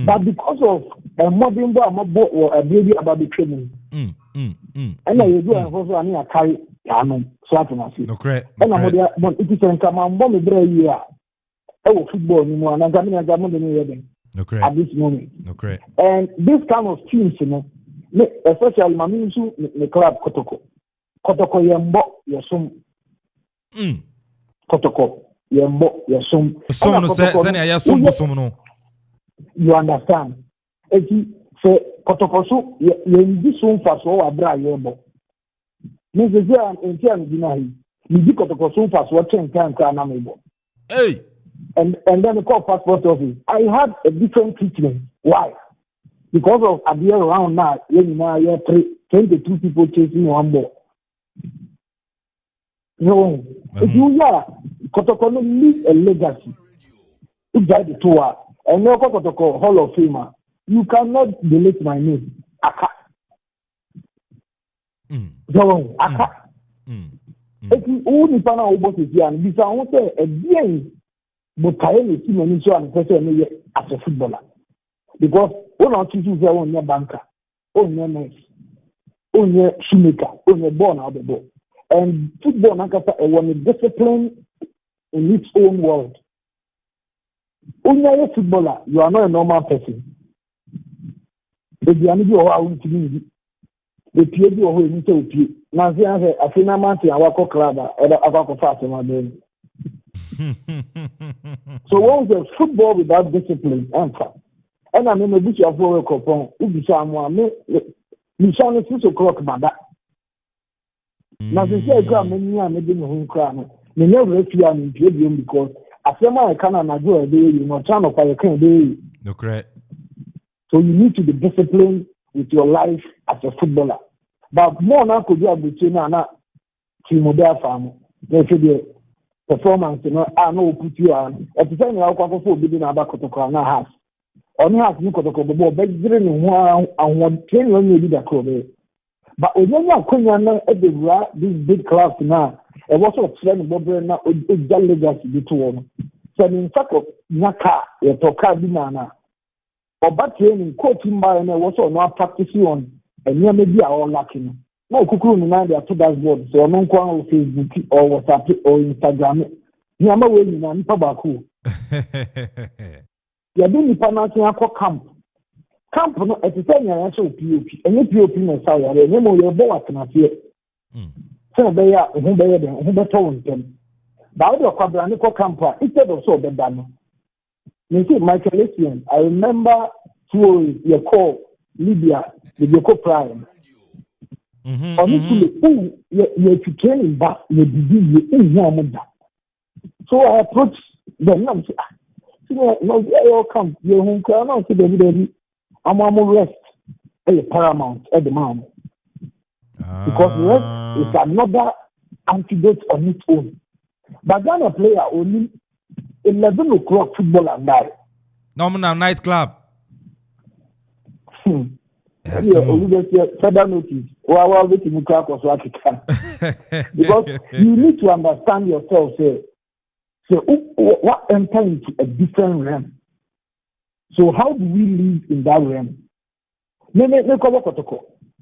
But because of a modern boy or a baby about the training, and then you do also a carry Swatana. No correct. And I'm it is in command bomb year. Oh, football, you know, and I'm coming at this moment. No correct. And this kind of teams, you know, especially Mamisu, the club Kotoko. Kotoko Yambo, Yasum. Kotoko Yambo, Yasum. Someone said, Yasum. You understand? If you say Kotokosu, you this one for so a dry yebo. Mrs. Jan and Jan Dinahi, you do Kotokosu for watching time Kanamebo. Hey! And then the call passport office. I had a different treatment. Why? Because of a year around now, you 22 people chasing one ball. No, if you are Kotoko leave a legacy, you guide the tour. And no Kotoko Hall of Famer, you cannot delete my name. Aka. So, Aka. If you only find out about it, and this I want to say again, but I am a team and so and person as a footballer. Because one or two is on your banker, on your nurse, on your shoemaker, on your born out the ball. And football, Nakata, a discipline in its own world. When you are a footballer, you are not a normal person. If you are not going to be the PhD or who is to be, now I feel I'm at our club or our fast in my day. So, once the football without discipline, and I mean, a bit of work upon, if you shall you shall not 6 o'clock about that. Now, they say, I'm making a home crown. They never refuse in PhD because. I cannot do a day, you know, channel for your day. No correct. So you need to be disciplined with your life as a footballer. But more now could you have between team mobile farm. They say the performance, you know, I know put you on. At the time you are going to be about Kotoko now has. Only has you Kotoko, but during one and one train when you did a club. But when you are coming at these big clubs now. And what's up, friend, Bob, now, it's that legacy between. So, in fact, Naka, a Toka Dinana, or but training, coaching by and also not practicing on, and near maybe all lacking. No, Kuku, mind their two dashboards, so no one Facebook or WhatsApp or Instagram. You are not waiting on Pabaku. You are doing the Panama camp. Camp, at the time, I also POP, and if you open a fire, remember your boy at an affair. So they are who told them. But the Quadranico camper, instead of so the done. You see, Michael Essien, I remember through your call Libya, the Yoko Prime. Honestly, you're training back, you're in. So I approached them and said, no, they all come, you're home, I'm rest, paramount at the moment. Because rest is another antidote on its own. But then a player only 11 o'clock football and die. Nominal nightclub. Yes, further notice. Because you need to understand yourself. So what enter into a different realm? So how do we live in that realm?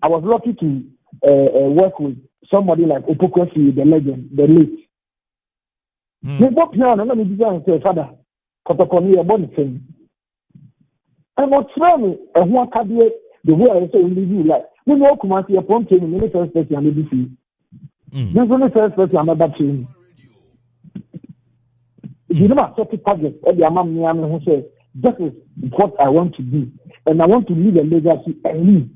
I was lucky to work with somebody like Opokwesi, the legend, the late. They both now, and let me say, Father, Kotokoni, a bonny thing. And what's wrong? And what can be the way I say, live you like? You know, come out here, point to me, first person, and maybe see. There's only first person, another thing. You know, such a target, every amount who says, this is what I want to do, and I want to leave a legacy and leave.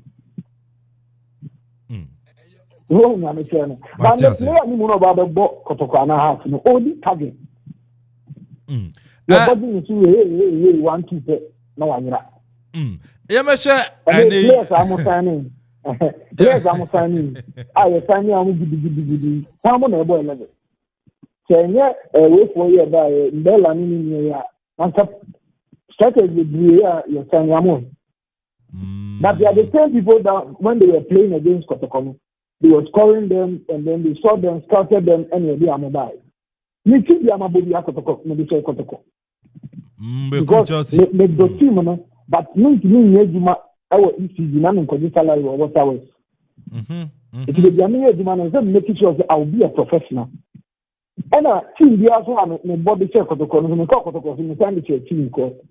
Wrong, I'm saying. But the player ni mo about the ball Kotoko na half no only target. Your body is hey 1 2 no one. Yeah, me share and players are signing. Players are signing. I signing am gidi. How mo na boy level. Say yeah, wait for you by Bella ni ya. And started with you signing am. But they are the same people that when they were playing against Kotoko, they were scoring them, and then they saw them, scouted them, and they are mobile. You see, they are mobile. Maybe say Kotoko. Because they do team, but no team is Juma. Our ECG, none of salary or what hours. If you be a mere Juma, then make sure that I will be a professional. And a team, they also have a body check Kotoko. No Kotoko in the time to team call.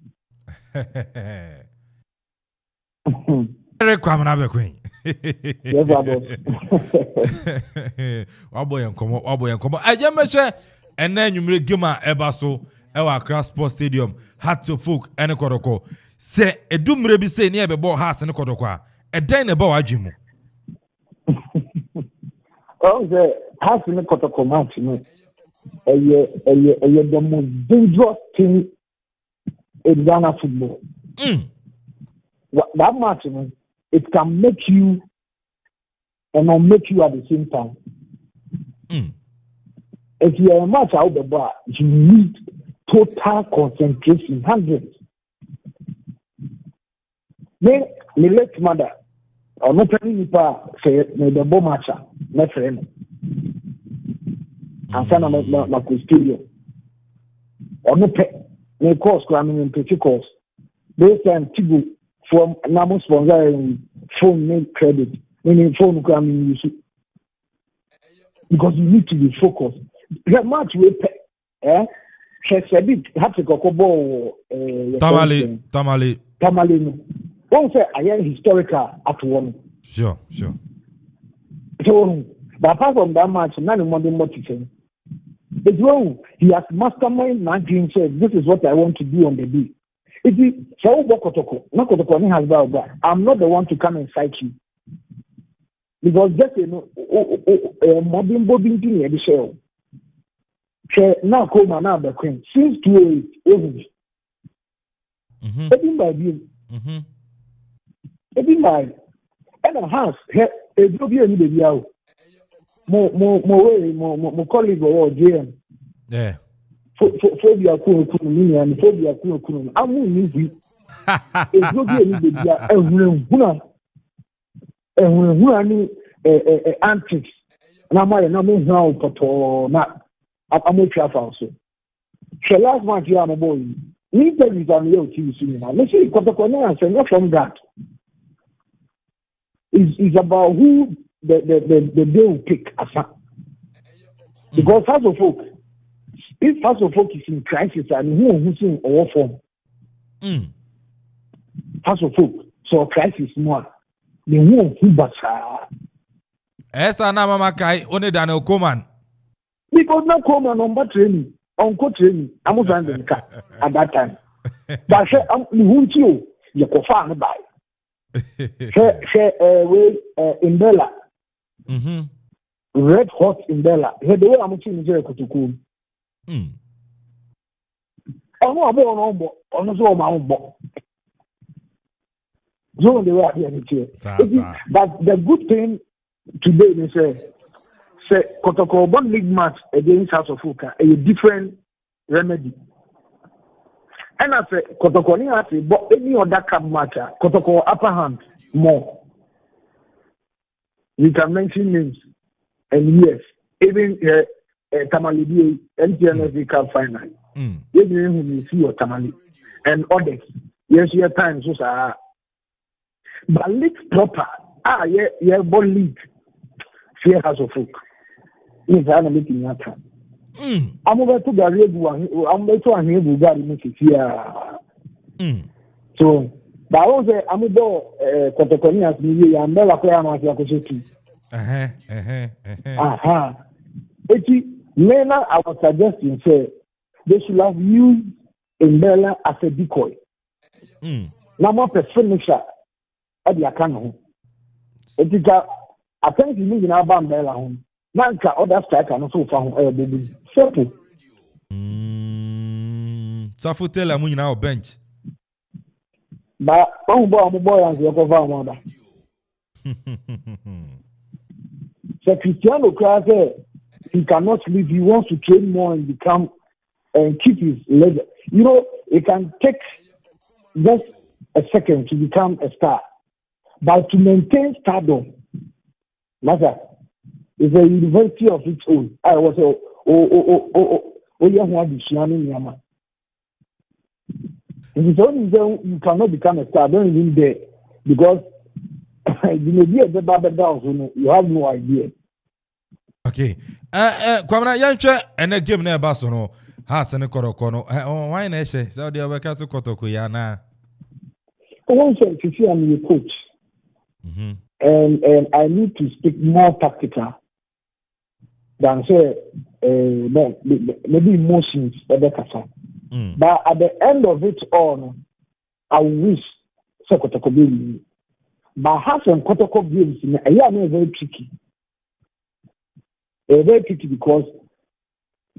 Kwame na be queen. Yes, Waboy enkomo. Aje meche ene nwumre game a eba so e wa Accra Sports Stadium Heart to Folk ene Kotoko. Se edumre bi se ne e be ball Heart ne Kotoko a e den ne ba wadwemu. Oh, the Heart ne Kotoko match no. The most dangerous thing in Ghana football. That match, it can make you and not make you at the same time. If you are a match out the bar, you need total concentration, 100. Then the late mother, or no penny say the bomb matcher, my friend. And son of my studio. Or no pet, no course, cramming in pretty course. They send Tibu from Namo sponsor phone name credit, meaning phone cramming use. Because you need to be focused. The match will pay. She said it had to go ball. Tamale. Don't say I am historical at one. Sure. So, but apart from that match, none of Monday motivation. It's wrong. He has mastermind and said, this is what I want to do on the day. If you so Kotoko has about I'm not the one to come and fight you. Because just modern bobbing thing the show. Now Okoman now the queen. Since 2008, every by you. Every by and a house a job here in the yao. More colleague or GM. Yeah. Phobia Kuno and Phobia Kuno. I won't leave you. A job here in the yao. Who are new antics. And I'm now, but not. I'm a travel also. So last month, you are a boy. Me tell you on your TV now. Let's say Kotoko and not from that. It's about who the day will pick as a. Because first of all, if first of all is in crisis and who's in all form. First of all, so crisis more. The who basa. Esa na mama kai only than Okoman. Because now Okoman on training, on training, I'm not at that time. But say who you go far by. Say in Bella. Red hot in Bella. He the way I'm seeing Nigeria Kotuku. So the way here. But the good thing today is say Kotoko one league match against House of Fuka a different remedy. And I say Kotoko ni ati but any other cup match Kotoko upper hand more. We can mention names and yes, even Tamale NTNFC Cup final. Even who see your Tamale and others. Yes, your time so sir. But league proper, ball league. Fear House of Folk. If I'm making that time. I'm over to Gary, I'm going to hear Bugari make it here. So, but I was I'm about Kotokonias, I'm never clear my acquisition. Lena, I was suggesting, say, they should have used Mbella as a decoy. na mo pe finisher e dey aka no etika attention ni na ba mbela ho na nka other striker no so fa ho e bobu simple Safutela mu nyina o bench ba on bo yan se ko fa mo da so Cristiano Clase he cannot leave. He wants to train more and become and keep his level. You know, it can take just a second to become a star, but to maintain stardom, Master, is a university of its own. I was It is only then you cannot become a star. Don't even dare, because you may be a better down, so you have no idea. Okay. Kwamna yanchwe ene game na eba so no. Ha se ne koroko no. Why na ehye? So dey work as kotoko ya na. One say to see I'm a coach. And I need to speak more tactical than say maybe emotions better kasa. But at the end of it all, I wish say kotoko be. But has some kotoko games in very tricky. Very tricky because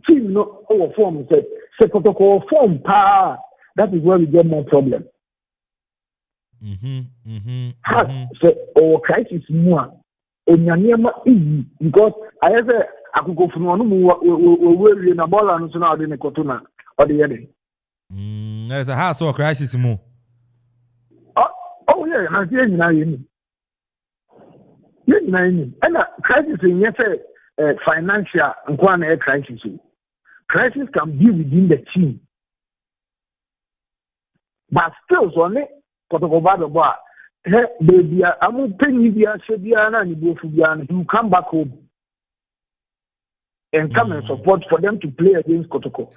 team no our form say protocol form power. That is where we get more problem. Say our crisis more onyanyema easy because I say I could go from one we na ball and so now dey kotuna or the other. There's a house or crisis more. Oh yeah, I see na yin. And crisis in yes financial and crisis. Crisis can be within the team. But still, only baby, I'm paying you you come back home and come and support for them to play against Kotoko.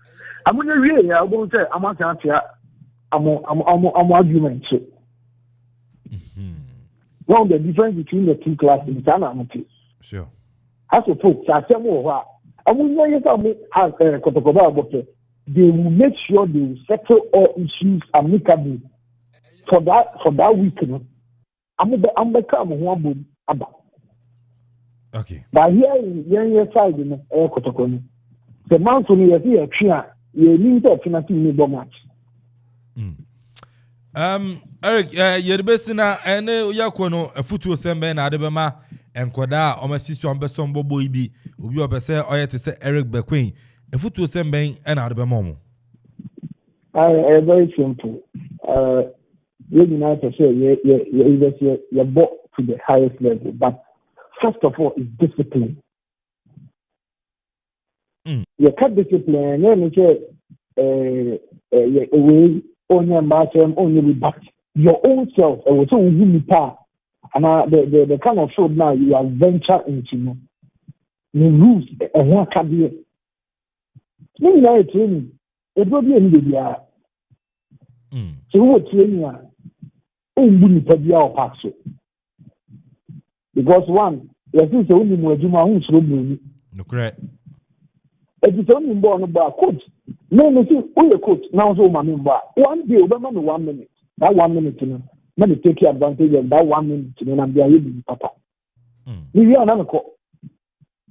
I'm going to really, I'm going to say, I'm argument. One of the difference between the two classes is sure. As a folks, I tell you what, they will make sure they will settle all issues amicably for that week. I'm become one about. Okay. But here in your side in Kotoko, the mountain is here, you need to finish the match. Eric, yerbesina ene yakono futu sembe na adebema enkoda omasiso ambeso mbobo ibi obi obese oyete se Eric Bequin futu sembe na adebema mo. Very simple. You need to say you bought to the highest level, but first of all is discipline. You cut discipline, then you say only back your own self. And so the kind of show now you are venture into the rules and what can be. Maybe now training it will be any day. So what training because one, yes, it's only more Juma who's no correct. It is only born about coach. No, only coach. Now, so my member. One day, over 1 minute. That 1 minute, let me take advantage of that 1 minute, and I'm being papa. We are another call.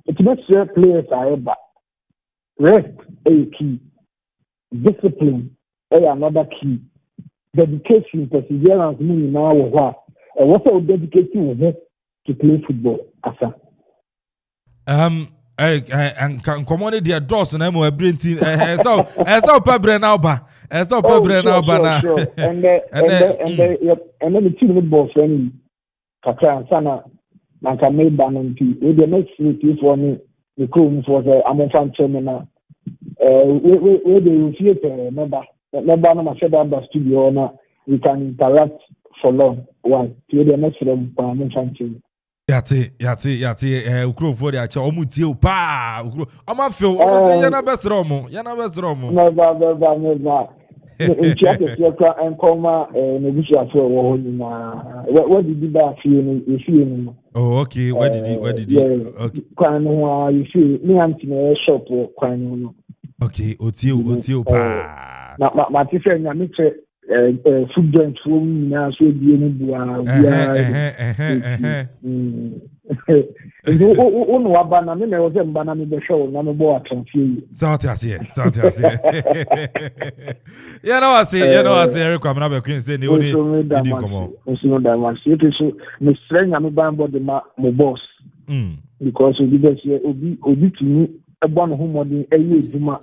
It makes sure players are back. Rest, a key. Discipline, another key. Dedication, perseverance, meaning now what? And what's our dedication to play football, Asa? And can command their draws and I'm a printing. So Pebre now, and so Pebre now, and then the team football friendly. Kaka Sana, Naka made Bannon tea. With the next week, for me, the crew for the Amofan Terminal. Where they will see it, remember, I said about studio, we can interact for long. One, to the next from Amofan Terminal. Yati, ukro for the acha omutie pa ukro ama feel say yana best romo never Nchiake and Koma Nebusha for what did you buy you oh okay where did you okay you see me anti shop or okay otio pa na ma tife nya me che food joint from now so be any bua no wabana me was mbana me be show na me bo atranfie South Asia you know I say Eric Kwame Amponsah say ni oni di komo no that one so me strength me ban body my boss because obi be say obi timi ebo no homodin eye eduma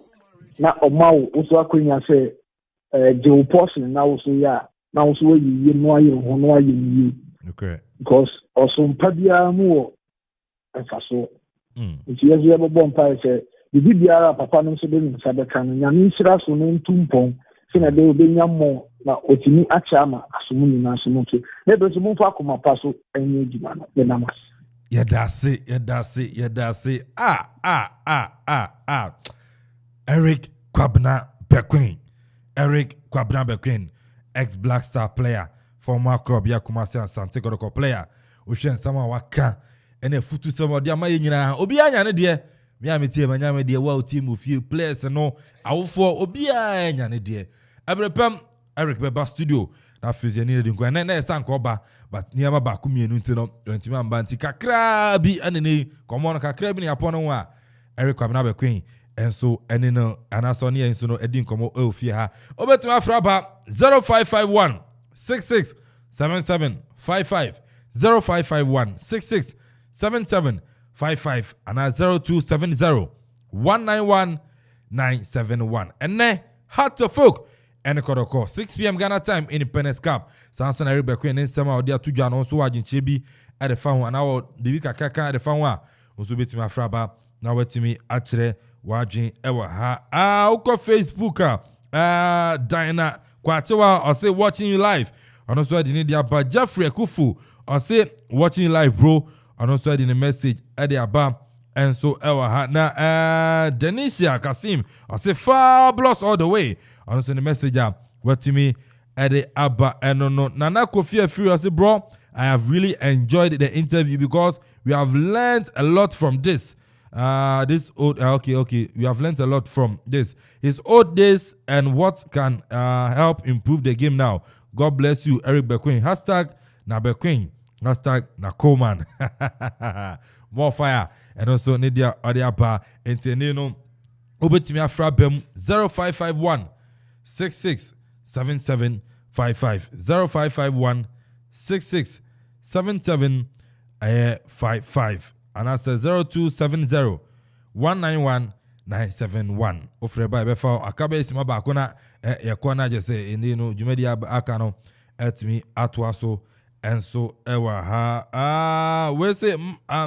na omawo so akonya say the person now so yeah now so you know you okay because also mpabia mu so if you ever bomb pie say the biara papa no so be nsabeka no nyame nsira so no ntumpon se na de obenya mo na otimi achama asomu ni na asomu ke na be so mfa akoma pa so enye ejima no be namas yedase Eric Kwabena Bequin, ex-Black Star player, former club Kumasi and Sante Kodoko player. Oshen sama waka ene futu sama dia maye nyina obi anya ne de me ameti manya me de wa team of few players no awofo obi anya ne de abrepam Eric Beba studio na fiziani ne dinkwa na sanka oba but niama ba kumienu nti no ntimi amba nti kakra bi anene komo no kakra bi ne apon no a Eric Kwabena Bequin and so any no anasoni and so no edin komo ofie ha obetima fraba 0551 66 77 55 0551 66 77 55 and 0270 191 971 and ne hot to folk and kodoko 6 p.m. Ghana time Independence Cup Samson Eric Bequin and sama odia tuja no so wajin chebi at the fan and our bibi kakaka at the fan wa so betima fraba na wetimi achre wajin ewa ha uko Facebook Diana Kwatewa or say watching you live and also I didn't aba Jeffrey Kufu or say watching you live bro and also I didn't message edi aba and so ewa ha na Denisha Kasim or say fabulous all the way and also the messenger wetimi edi aba and no Nana Kofi Afiri or say bro I have really enjoyed the interview because we have learned a lot from this. This old okay. We have learned a lot from this. His old days and what can help improve the game now. God bless you, Eric Bequin. Hashtag na Bequin. Hashtag na Okoman. More fire. And also Nidia Adiaba Entenino. Obetimi Afrabem 0551 66 77 55 0551 66 77 55. And I said 0270 191 971. Ofreba befa akabe isima ba kona yakona je say no jumedi aka no etimi atwaso enso ewa ha we say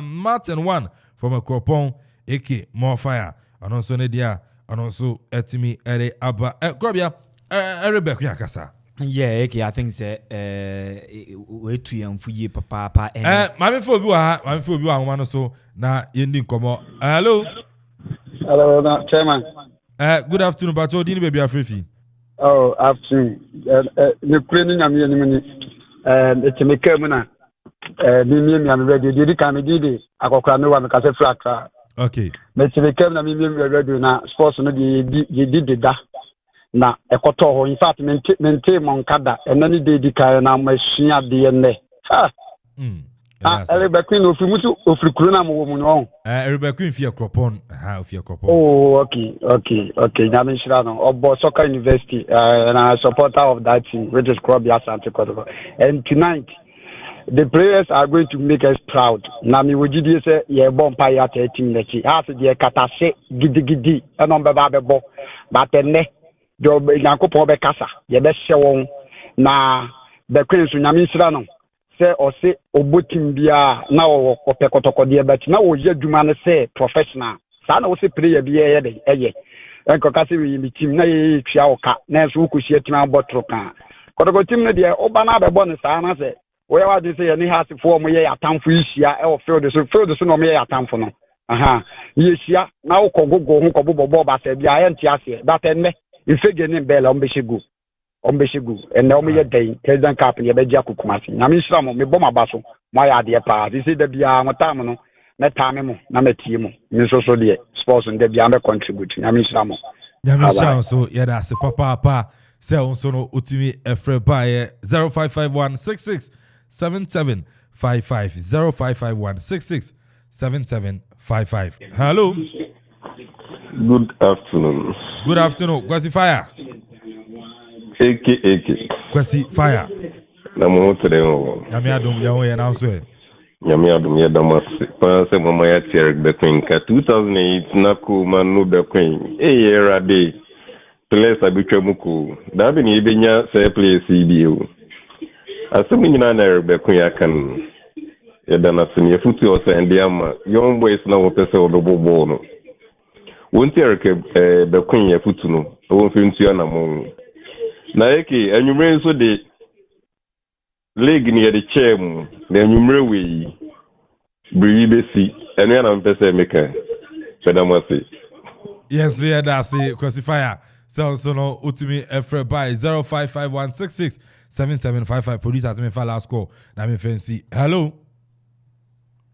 Martin 1 from a Cropon AK more fire and also Nedia and also etimi ere aba krobia Rebecca yakasa. Yeah, okay, I think say we too young for you papa mami fo bi wa woman so na yendi komo. Hello chairman. Good afternoon but odini baby afrefi. Oh, afternoon. The cleaning am here ni it's me come na me am ready di kan me di akokra me wa me kase fraka. Okay. Me come na me ready na sports no di da. Na ekoto ho in fact mente monkada enani de kai na machine ade ne Eric Bequin ofimutu ofrikuru na mo mu no Eric Bequin fi Cropon oh okay nyame shira no obo soccer university and a supporter of that team which is Krobia Sante Kodoko and tonight the players are going to make us proud na mi wojidi say ye bomb pa ya 13 lechi has the katase gidigidi eno beba bebo but enne do Yankopon be kasa ye be hye won na Bequin so nyame shira no se o se obotim bia na wo opekotokode be na wo yadwuma ne se professional sa na wo se player bia ye de eye enko kase wi mi team na ye twia wo ka na so ko hye tima botro kan kodoko team ne de oba na be bo ne sa na se wo ya wadi se ye ni hasifo mo ye atamfo ihia e wo field so no mo ye atamfo no ye hia na wo kogogo ho kobobo ba se bia ye ntiase that enne ifege ni bela ombeshegu and now me day president cap ye be dia kukumasi na me hira mo me bom abaso mo ya de pa this is the bia mo tam no na time mo na metie mo me so de sports and the bia me contribute na me hira mo so yeah that's papa Say also no utimi efre by 0551 0551 Hello. Good afternoon. Good afternoon. Kwasi Fire. AK. Kwasi Fire. Na mo tere o. Nyame adom ya ho ye na so e. Nyame adom ye damase. Pa se mama ya tier the queen ka 2008 na ko man no the queen. Era day. Place abitwa muko. Da be ni ebenya say place ibio. Asemi nyina na the queen akan. Ya dana se ni futu o se ndiama. Young boys na wo pese o do bobo no. Wonti erke the queen ya futu no. Won fi ntua na mo. Na eke anyumre nso de league ni the chairman the anyumre we bri besi enu na mpese meka pedamase. Yes, we had that say classifier. So no utimi efre by 0551667755 producer me fa last call. Na me fancy. Hello.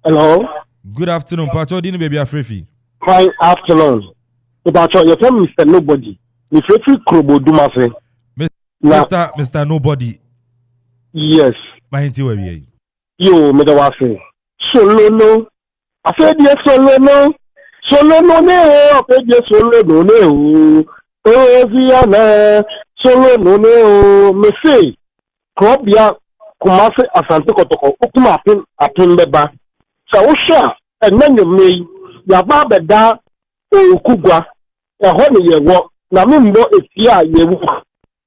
Hello. Good afternoon. Pacho dini baby afrefi. Fine afternoon. Pacho, you tell Mr. Nobody. Me frefi krobo dumase. Mr. Nobody. Yes. Mahinti we bi. Yo, me da wa say. Solo no. I said yes solo no. Solo no ne o. I said yes solo no ne o. Oh Ziana. Solo no ne o. Me say. Krobia kumase asante kotoko. Okuma apin beba. Sa wo sha enanyo me. Ya ba beda okugwa. Eho ne yewo. Na me mbo efia yewo.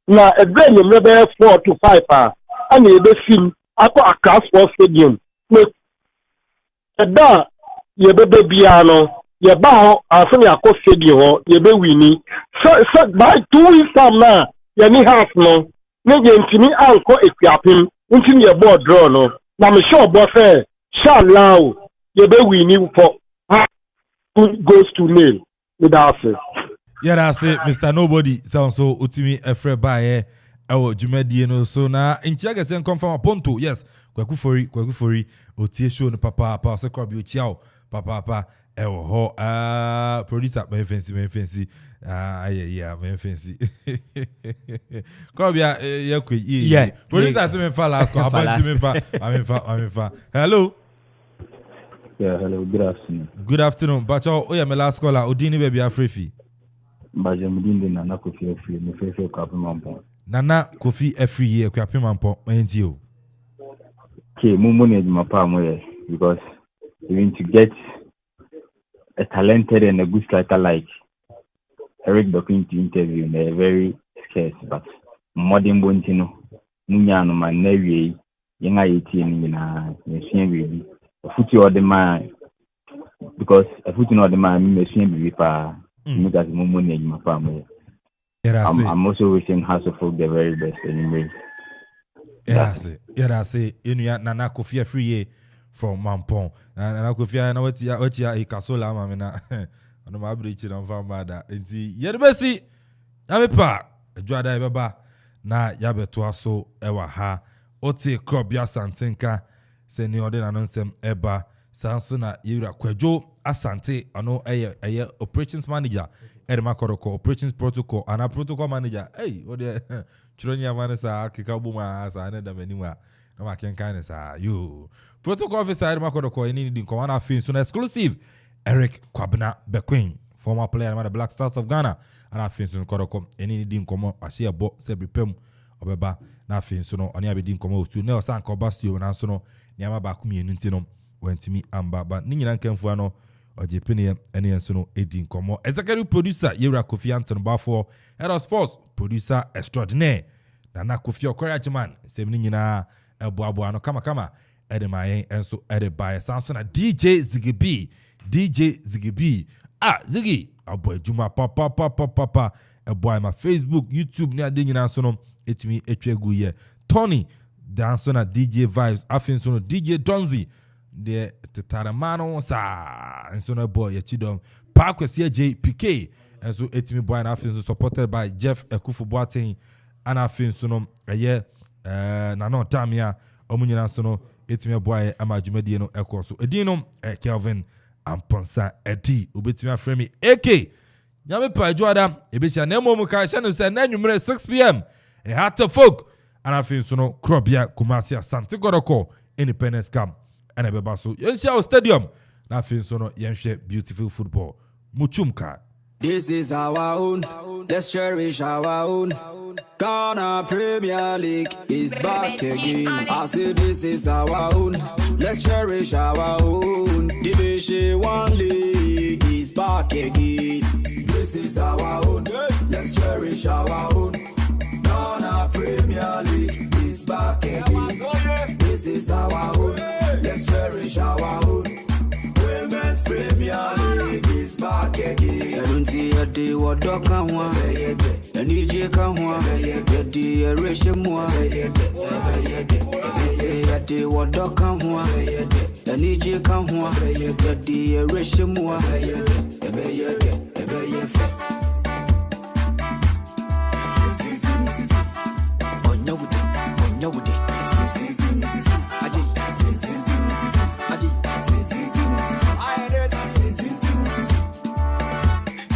Na ebe nyemebe 4 to 5 and ebe film akọ Accra Sports Stadium me eda yebebe bia no yeba ho afeni akọ stadium ho yebe wini so by 2 weeks time na ye ni half no ne ye ntimi anko ekuapim ntimi ye board draw no na me sure bo say shallow yebe wini for goes to nil without it. Yeah, that's it, Mr. Nobody. Sound so utimi efre bae ewo jumedie no so na inchiaga sen confirm ponto. Yes, kwaku fori otie show no papa se kwa bi ochiao papa ewo ho producer me fancy yeah me fancy kwa bia ye kwe yeah producer se me fa last call about me fa hello. Yeah, hello, good afternoon. Good afternoon. Bacho oya me last caller odini baby afrefi. Bajamudinde Nana Kofi every me favorite Kwame Amponsah. Nana Kofi every year Kwame Amponsah enti o. Okay, mumu ne my palm because you need to get a talented and a good striker like Eric Dokin to interview. They're very scarce, but modern bontino munya no man newie yenga yeti ni na machine baby. Futi or the man because a futi no the man machine baby pa. I'm also wishing House of Folk the very best anyway. Yeah, that's it. You know, Nana Kofi free year from Mampong. Nana Kofi, I know what you Kasola, Mamma. On my bridge on Famada. And see, the best. I'm a pa. Jada Baba. Na Yabe to so ewa ha. Ote Krobia Santenka. Send you order announce them eba. Sansona Yura Kwejo Asante, I know a operations manager, Edema Koroko, operations protocol, and a protocol manager. Hey, what the Churonia Manasa, Kikabuma, as I need them anywhere. No, I can kind of say, you protocol officer, Edema Koroko, and in Command of Fins, exclusive Eric Kwabena Bequin, former player of the Black Stars of Ghana, and I Fins in Koroko, and in the Incomo, I see a boat, Sebri Pem, Obeba, nothing, so no, and I be Dincomo to Nel Sanko Bastio, and Ansono, Yama Bakumi, and Nintino. Went to me amba but ninyi kenfu no ojepene ene enso no edin komo executive producer Yera Kofi Anton Bafo head of sports producer extraordinaire Nana Kofi Okoriachiman semni nyina eboabo no kama edemayen enso edebay Samson DJ Zigibi Ziggy aboy juma papa eboy my Facebook YouTube ni ade nyina so no etumi etwegu ye Tony danso na DJ Vibes afin so no DJ Donzi de tetaramano sa enso na boy yachidom pa kwesi JPK enso etimi boy na afin so supported by Jeff Ekufu Boateng ana afin so no eye na no tamia omunyina so no etimi boy amajumedie no ekoso edino Kelvin Amponsah Addi obetimi afremi AK Nyame pa Joada, Ebisha Nemo Muka, and say, Nanumere 6 p.m. A heart of folk, and I feel so no Krobia, Kumasia, Santa Goroko, Independence Camp, and a Bebasu, Yenshao Stadium. I feel so no Yenshe, beautiful football. Muchumka. This is our own, let's cherish our own. Ghana Premier League is back again. I say this is our own, let's cherish our own. Division 1 League is back again. This is our own, let's cherish our own. Ghana Premier League is back again. This is our own, let's cherish our own. Women's Premier League is back again. I don't see a day what dog can want. And EJ can want. The day a ration more. They say a day what dog can want. And EJ can want. The day a ration more.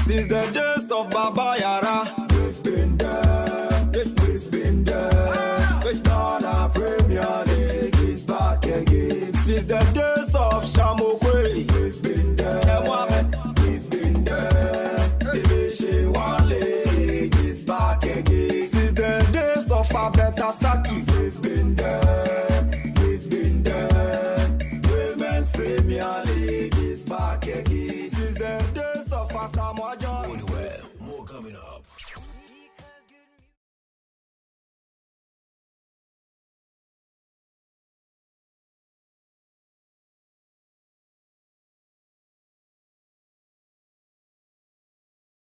Since the days of Baba Yara, we've been there, we've been there. Ghana Premier League is back again. Since the days of Shamokwe, we've been there, we've been there. Division 1 League is back again. Since the days of Abeta Saki, we've been there, we've been there. Women's Premier League